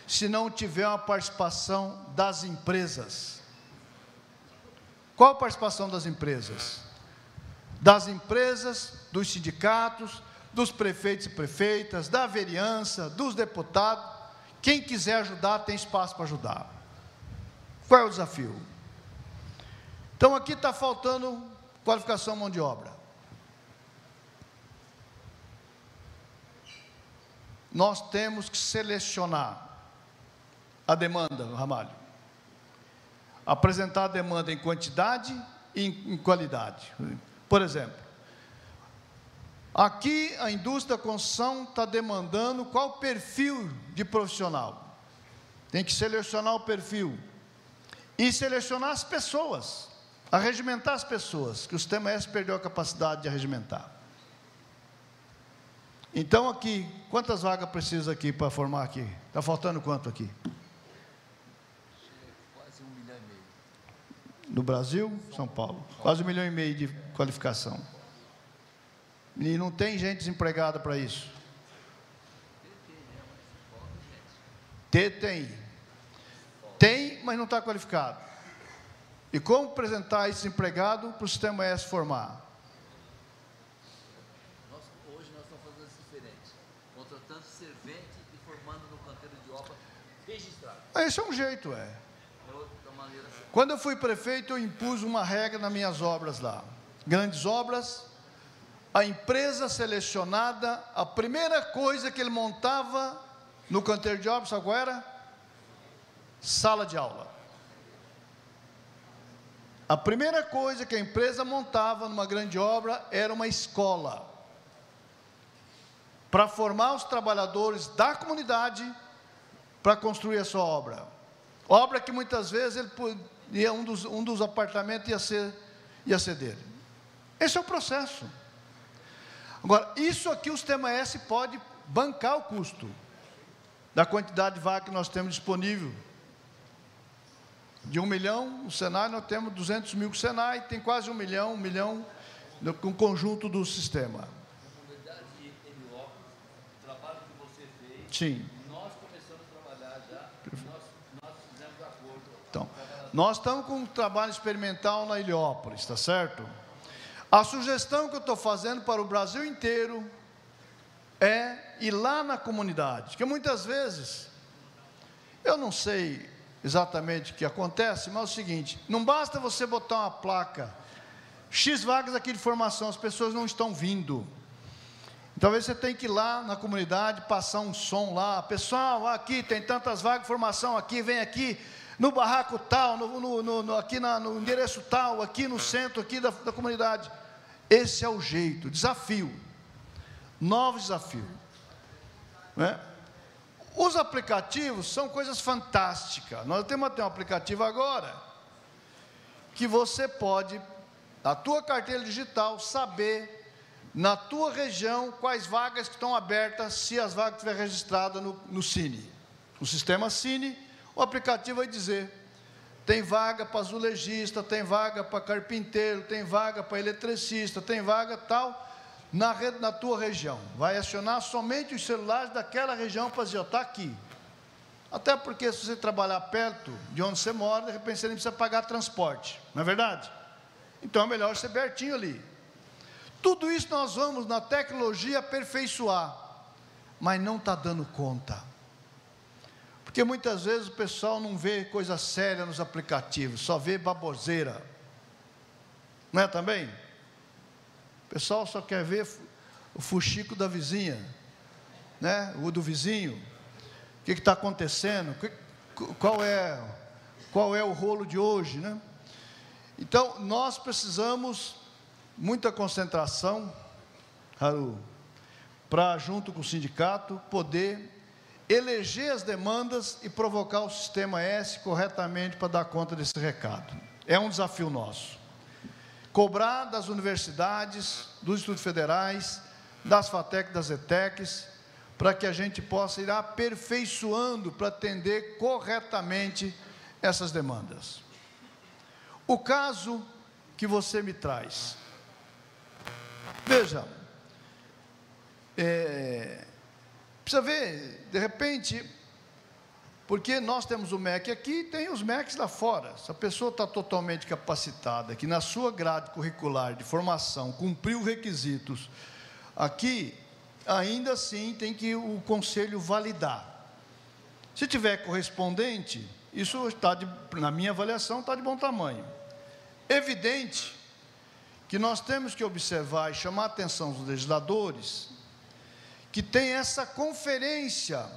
[SPEAKER 17] se não tiver uma participação das empresas. Qual a participação das empresas? Das empresas, dos sindicatos, dos prefeitos e prefeitas, da vereança, dos deputados. Quem quiser ajudar, tem espaço para ajudar. Qual é o desafio? Então, aqui está faltando qualificação mão de obra. Nós temos que selecionar a demanda, Ramalho. Apresentar a demanda em quantidade e em qualidade. Por exemplo, Aqui, a indústria da construção está demandando qual perfil de profissional. Tem que selecionar o perfil. E selecionar as pessoas, arregimentar as pessoas, que o Sistema S perdeu a capacidade de arregimentar. Então, aqui, quantas vagas precisa aqui para formar aqui? Está faltando quanto aqui?
[SPEAKER 6] Quase 1,5 milhão.
[SPEAKER 17] No Brasil, São Paulo. Quase 1,5 milhão de qualificação. E não tem gente desempregada para isso. Tem, mas não está qualificado. E como apresentar esse empregado para o Sistema S formar?
[SPEAKER 6] Hoje nós estamos fazendo isso diferente. Contratando servente e formando no canteiro de obra registrado.
[SPEAKER 17] Esse é um jeito, Quando eu fui prefeito, eu impus uma regra nas minhas obras lá. Grandes obras, a empresa selecionada, a primeira coisa que ele montava no canteiro de obras, sabe qual era? Sala de aula. A primeira coisa que a empresa montava numa grande obra era uma escola, para formar os trabalhadores da comunidade para construir a sua obra. Obra que muitas vezes um dos apartamentos ia ser dele. Esse é o processo. Agora, isso aqui o Sistema S pode bancar o custo da quantidade de vaga que nós temos disponível. De 1 milhão, no Senai nós temos 200 mil com o Senai, tem quase 1 milhão com o conjunto do sistema.
[SPEAKER 6] Na comunidade de Heliópolis, o trabalho que você fez,
[SPEAKER 17] sim.
[SPEAKER 6] Nós começamos a trabalhar já, nós fizemos acordo.
[SPEAKER 17] Então, nós estamos com um trabalho experimental na Heliópolis, está certo? A sugestão que eu estou fazendo para o Brasil inteiro é ir lá na comunidade, porque muitas vezes, eu não sei exatamente o que acontece, mas é o seguinte, não basta você botar uma placa, X vagas aqui de formação, as pessoas não estão vindo. Talvez você tenha que ir lá na comunidade, passar um som lá, pessoal, aqui tem tantas vagas de formação, aqui, vem aqui, no barraco tal, aqui no endereço tal, aqui no centro aqui da comunidade. Esse é o jeito, desafio, novo desafio, né? Os aplicativos são coisas fantásticas. Nós temos até um aplicativo agora, que você pode, na tua carteira digital, saber, na tua região, quais vagas que estão abertas, se as vagas estiverem registradas no Cine. No sistema Cine, o aplicativo vai dizer, tem vaga para azulejista, tem vaga para carpinteiro, tem vaga para eletricista, tem vaga tal, na tua região. Vai acionar somente os celulares daquela região para dizer, está aqui. Até porque se você trabalhar perto de onde você mora, de repente você nem precisa pagar transporte, não é verdade? Então é melhor ser pertinho ali. Tudo isso nós vamos na tecnologia aperfeiçoar, mas não está dando conta. Porque muitas vezes o pessoal não vê coisa séria nos aplicativos, só vê baboseira. Não é também? O pessoal só quer ver o fuxico da vizinha, né? O do vizinho. O que está acontecendo? Qual é o rolo de hoje, né? Então, nós precisamos muita concentração, Haru, para, junto com o sindicato, poder eleger as demandas e provocar o Sistema S corretamente para dar conta desse recado. É um desafio nosso. Cobrar das universidades, dos institutos federais, das FATEC, das ETECs, para que a gente possa ir aperfeiçoando para atender corretamente essas demandas. O caso que você me traz. Veja, precisa ver, de repente, porque nós temos o MEC aqui e tem os MECs lá fora. Se a pessoa está totalmente capacitada, que na sua grade curricular de formação cumpriu requisitos, aqui, ainda assim, tem que o conselho validar. Se tiver correspondente, isso está, na minha avaliação, está de bom tamanho. Evidente que nós temos que observar e chamar a atenção dos legisladores, que tem essa conferência,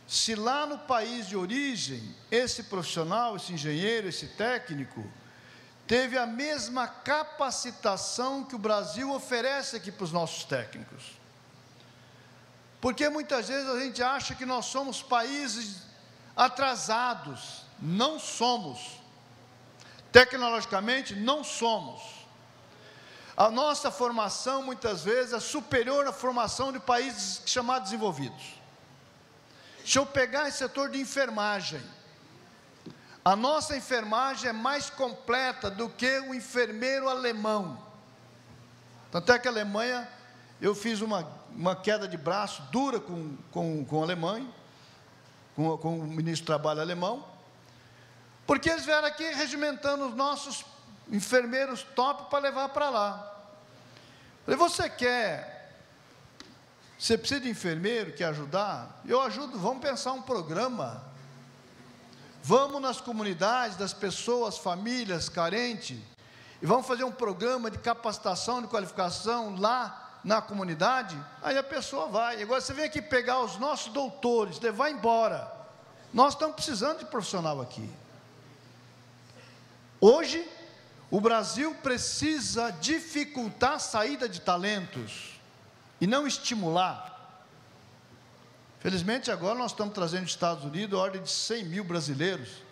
[SPEAKER 17] se lá no país de origem, esse profissional, esse engenheiro, esse técnico, teve a mesma capacitação que o Brasil oferece aqui para os nossos técnicos. Porque muitas vezes a gente acha que nós somos países atrasados. Não somos. Tecnologicamente, não somos. A nossa formação, muitas vezes, é superior à formação de países chamados desenvolvidos. Deixa eu pegar esse setor de enfermagem. A nossa enfermagem é mais completa do que o enfermeiro alemão. Tanto é que a Alemanha, eu fiz uma queda de braço dura com o alemão, com o ministro do Trabalho alemão, porque eles vieram aqui regimentando os nossos enfermeiros top para levar para lá. Falei, você precisa de enfermeiro, quer ajudar? Eu ajudo, vamos pensar um programa. Vamos nas comunidades das pessoas, famílias carentes, e vamos fazer um programa de capacitação, de qualificação lá na comunidade. Aí a pessoa vai. Agora você vem aqui pegar os nossos doutores, levar embora. Nós estamos precisando de profissional aqui. Hoje, o Brasil precisa dificultar a saída de talentos e não estimular. Felizmente, agora nós estamos trazendo dos Estados Unidos a ordem de 100 mil brasileiros,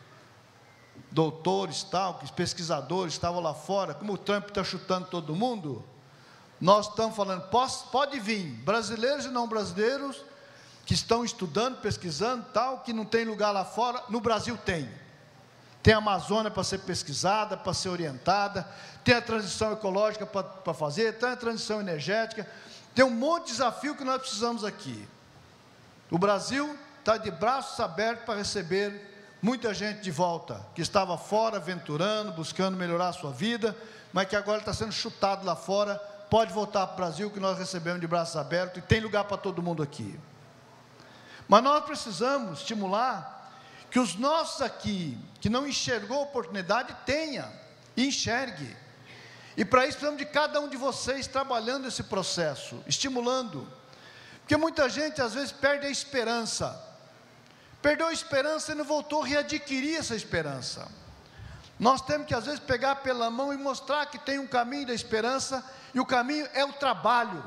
[SPEAKER 17] doutores, pesquisadores, estavam lá fora. Como o Trump está chutando todo mundo, nós estamos falando, pode vir, brasileiros e não brasileiros, que estão estudando, pesquisando, que não tem lugar lá fora, no Brasil tem. Tem a Amazônia para ser pesquisada, para ser orientada, tem a transição ecológica para fazer, tem a transição energética, tem um monte de desafio que nós precisamos aqui. O Brasil está de braços abertos para receber muita gente de volta, que estava fora, aventurando, buscando melhorar a sua vida, mas que agora está sendo chutado lá fora, pode voltar para o Brasil, que nós recebemos de braços abertos, e tem lugar para todo mundo aqui. Mas nós precisamos estimular que os nossos aqui, que não enxergou a oportunidade, tenha, e enxergue. E para isso precisamos de cada um de vocês trabalhando esse processo, estimulando. Porque muita gente às vezes perde a esperança. Perdeu a esperança e não voltou a readquirir essa esperança. Nós temos que às vezes pegar pela mão e mostrar que tem um caminho da esperança, e o caminho é o trabalho.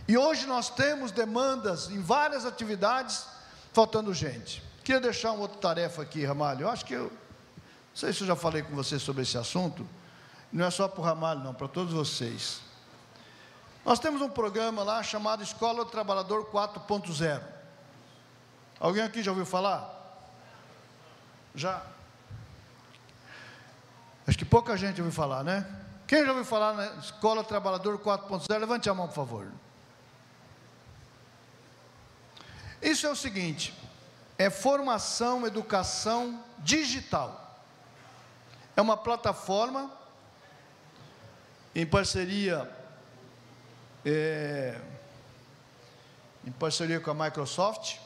[SPEAKER 17] E hoje nós temos demandas em várias atividades, faltando gente. Queria deixar uma outra tarefa aqui, Ramalho. Eu acho que não sei se eu já falei com você sobre esse assunto, não é só para o Ramalho não, para todos vocês. Nós temos um programa lá chamado Escola do Trabalhador 4.0. Alguém aqui já ouviu falar? Já? Acho que pouca gente ouviu falar, né? Quem já ouviu falar na Escola do Trabalhador 4.0? Levante a mão, por favor. Isso é o seguinte, é formação, educação digital. É uma plataforma em parceria com a Microsoft.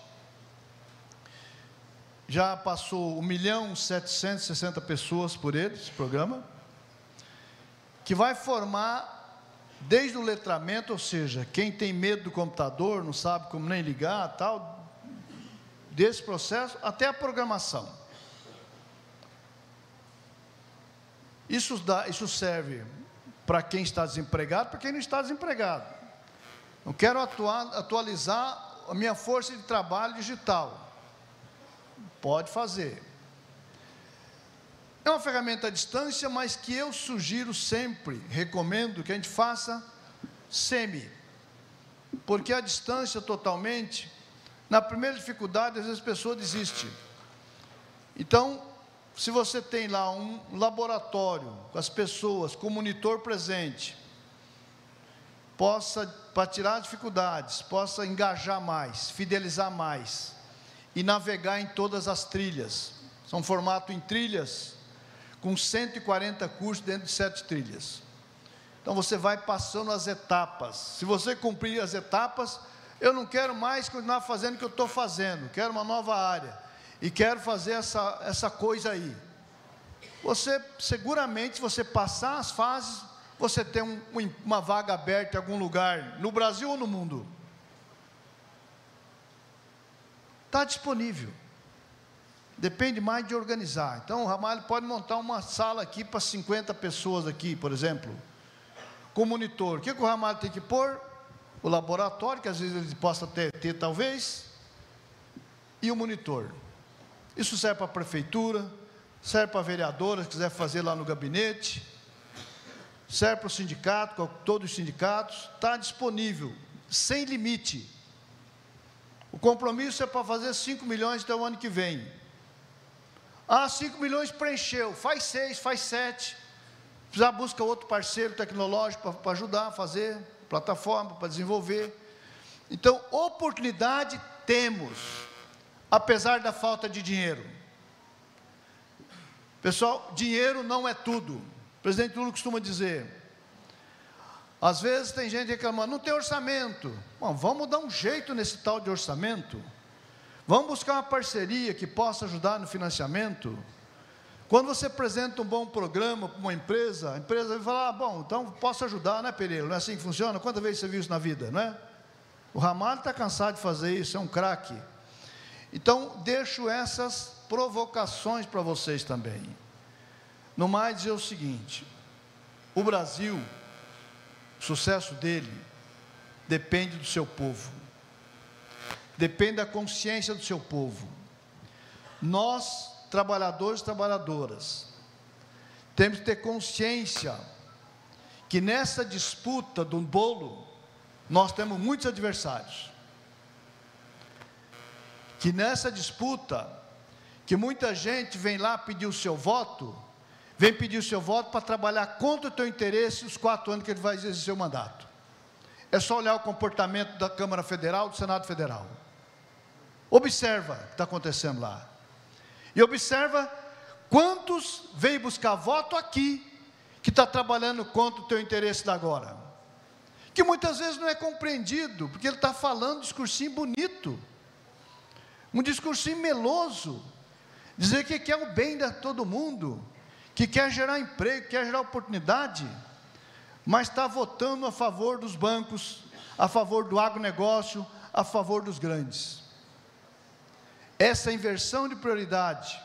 [SPEAKER 17] Já passou 1.760.000 pessoas por ele, esse programa, que vai formar desde o letramento, ou seja, quem tem medo do computador, não sabe como nem ligar, tal, desse processo, até a programação. Isso serve para quem está desempregado, para quem não está desempregado. Eu quero atualizar a minha força de trabalho digital. Pode fazer. É uma ferramenta à distância, mas que eu sugiro sempre, recomendo que a gente faça semi. Porque a distância totalmente, na primeira dificuldade, às vezes a pessoa desiste. Então, se você tem lá um laboratório com as pessoas, com o monitor presente, para tirar as dificuldades, possa engajar mais, fidelizar mais e navegar em todas as trilhas. São formato em trilhas, com 140 cursos dentro de 7 trilhas. Então você vai passando as etapas. Se você cumprir as etapas, eu não quero mais continuar fazendo o que eu estou fazendo, quero uma nova área. E quero fazer essa coisa aí. Você, seguramente, se você passar as fases, você tem uma vaga aberta em algum lugar, no Brasil ou no mundo. Está disponível. depende mais de organizar. Então, o Ramalho pode montar uma sala aqui para 50 pessoas aqui, por exemplo, com monitor. O que o Ramalho tem que pôr? O laboratório, que às vezes ele possa ter talvez, e o monitor. Isso serve para a prefeitura, serve para a vereadora, se quiser fazer lá no gabinete, serve para o sindicato, todos os sindicatos, está disponível, sem limite. O compromisso é para fazer 5 milhões até o ano que vem. 5 milhões preencheu, faz 6, faz 7. Precisar busca outro parceiro tecnológico para ajudar a fazer, plataforma para desenvolver. Então, oportunidade temos, apesar da falta de dinheiro. Pessoal, dinheiro não é tudo. O presidente Lula costuma dizer, às vezes tem gente reclamando, não tem orçamento. Bom, vamos dar um jeito nesse tal de orçamento. Vamos buscar uma parceria que possa ajudar no financiamento. Quando você apresenta um bom programa para uma empresa, a empresa vai falar, bom, então posso ajudar, né, Pereira? Não é assim que funciona? Quantas vezes você viu isso na vida, não é? O Ramalho está cansado de fazer isso, é um craque. Então, deixo essas provocações para vocês também. No mais, dizer o seguinte, o Brasil, o sucesso dele, depende do seu povo. Depende da consciência do seu povo. Nós, trabalhadores e trabalhadoras, temos que ter consciência que nessa disputa do bolo, nós temos muitos adversários. Que nessa disputa, que muita gente vem lá pedir o seu voto, vem pedir o seu voto para trabalhar contra o teu interesse os 4 anos que ele vai exercer o mandato. É só olhar o comportamento da Câmara Federal, do Senado Federal. Observa o que está acontecendo lá. E observa quantos veio buscar voto aqui, que está trabalhando contra o teu interesse da agora. Que muitas vezes não é compreendido, porque ele está falando um discursinho bonito, um discursinho meloso, dizer que quer o bem de todo mundo, que quer gerar emprego, quer gerar oportunidade, mas está votando a favor dos bancos, a favor do agronegócio, a favor dos grandes. Essa inversão de prioridade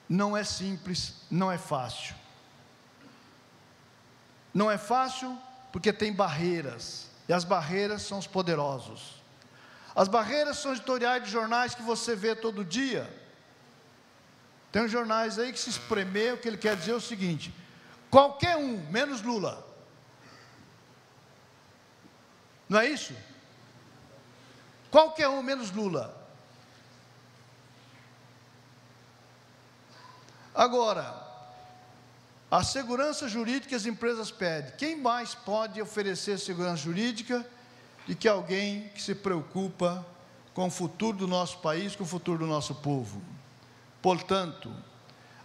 [SPEAKER 17] não é simples, não é fácil. Não é fácil porque tem barreiras, e as barreiras são os poderosos. As barreiras são editoriais de jornais que você vê todo dia. Tem uns jornais aí que se espremer, o que ele quer dizer é o seguinte, qualquer um, menos Lula. Não é isso? Qualquer um, menos Lula. Agora, a segurança jurídica que as empresas pedem. Quem mais pode oferecer segurança jurídica do que alguém que se preocupa com o futuro do nosso país, com o futuro do nosso povo? Portanto,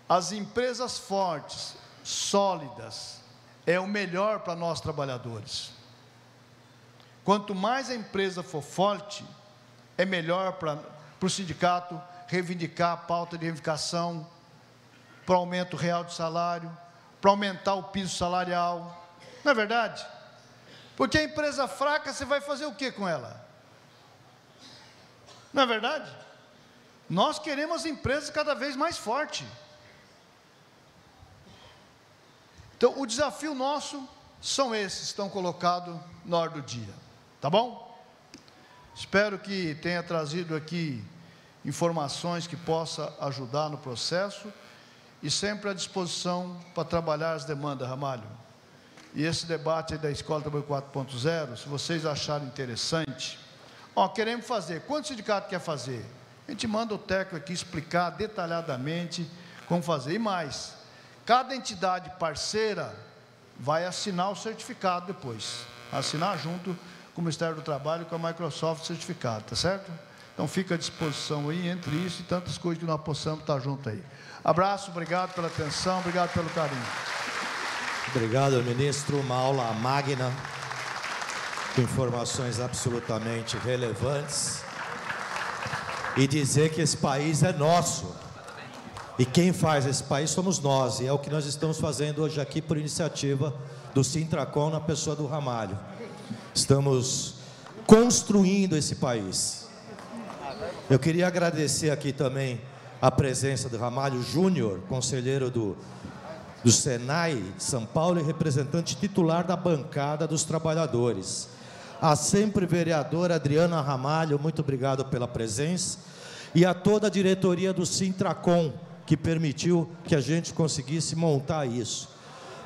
[SPEAKER 17] as empresas fortes, sólidas, é o melhor para nós trabalhadores. Quanto mais a empresa for forte, é melhor para o sindicato reivindicar a pauta de reivindicação, para aumento real de salário, para aumentar o piso salarial. Não é verdade? Porque a empresa fraca, você vai fazer o que com ela? Não é verdade? Nós queremos empresas cada vez mais fortes. Então, o desafio nosso são esses que estão colocados na hora do dia. Tá bom? Espero que tenha trazido aqui informações que possa ajudar no processo e sempre à disposição para trabalhar as demandas, Ramalho. E esse debate aí da Escola Trabalho 4.0, se vocês acharem interessante, queremos fazer. Quanto o sindicato quer fazer? A gente manda o técnico aqui explicar detalhadamente como fazer. E mais, cada entidade parceira vai assinar o certificado depois. Assinar junto com o Ministério do Trabalho e com a Microsoft certificado, tá certo? Então fica à disposição aí, entre isso e tantas coisas que nós possamos estar junto aí. Abraço, obrigado pela atenção, obrigado pelo carinho.
[SPEAKER 1] Obrigado, ministro. Uma aula magna, com informações absolutamente relevantes. E dizer que esse país é nosso. E quem faz esse país somos nós. E é o que nós estamos fazendo hoje aqui por iniciativa do Sintracom na pessoa do Ramalho. Estamos construindo esse país. Eu queria agradecer aqui também a presença do Ramalho Júnior, conselheiro do Senai São Paulo e representante titular da bancada dos trabalhadores. A sempre vereadora Adriana Ramalho, muito obrigado pela presença. E a toda a diretoria do Sintracom, que permitiu que a gente conseguisse montar isso.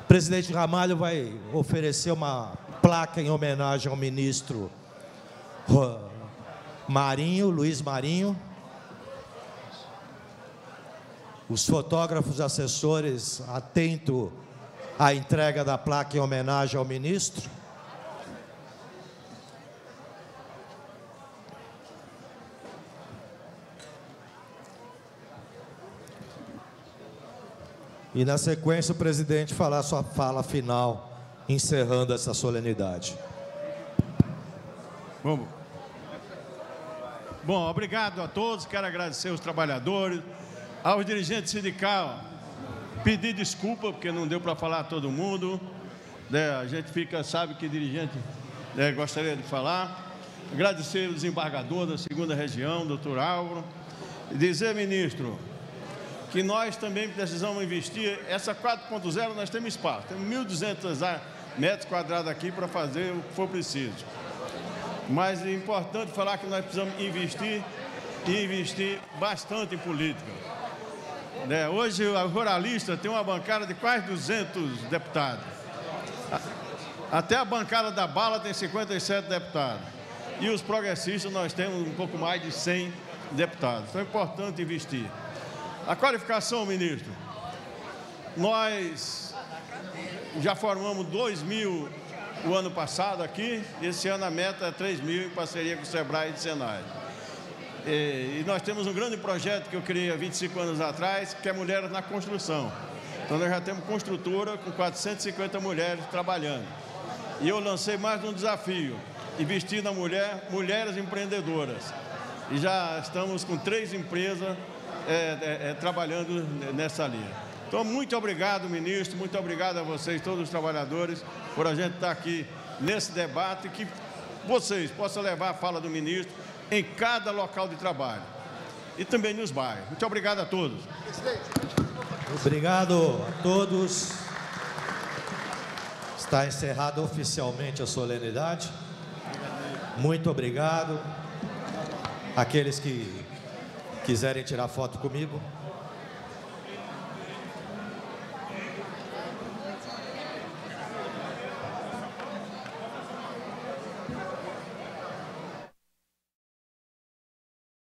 [SPEAKER 1] O presidente Ramalho vai oferecer uma placa em homenagem ao ministro Marinho, Luiz Marinho. Os fotógrafos assessores atentos à entrega da placa em homenagem ao ministro. E, na sequência, o presidente falar sua fala final, encerrando essa solenidade.
[SPEAKER 4] Bom, obrigado a todos. Quero agradecer aos trabalhadores, aos dirigentes sindicais. Pedir desculpa, porque não deu para falar a todo mundo. A gente sabe que dirigente gostaria de falar. Agradecer o desembargador da 2ª Região, doutor Álvaro. E dizer, ministro, que nós também precisamos investir. Essa 4.0 nós temos espaço, temos 1.200 metros quadrados aqui para fazer o que for preciso. Mas é importante falar que nós precisamos investir e investir bastante em política. Hoje a Ruralista tem uma bancada de quase 200 deputados. Até a bancada da Bala tem 57 deputados. E os progressistas nós temos um pouco mais de 100 deputados. Então é importante investir. A qualificação, ministro, nós já formamos 2.000 o ano passado aqui, esse ano a meta é 3.000 em parceria com o Sebrae e o Senai. E nós temos um grande projeto que eu criei há 25 anos atrás, que é Mulheres na Construção. Então nós já temos construtora com 450 mulheres trabalhando. E eu lancei mais um desafio, investir na mulheres empreendedoras. E já estamos com 3 empresas trabalhando nessa linha. Então, muito obrigado, ministro, muito obrigado a vocês, todos os trabalhadores, por a gente estar aqui nesse debate, que vocês possam levar a fala do ministro em cada local de trabalho e também nos bairros. Muito obrigado a todos.
[SPEAKER 1] Obrigado a todos. Está encerrada oficialmente a solenidade. Muito obrigado. Aqueles que quiserem tirar foto comigo.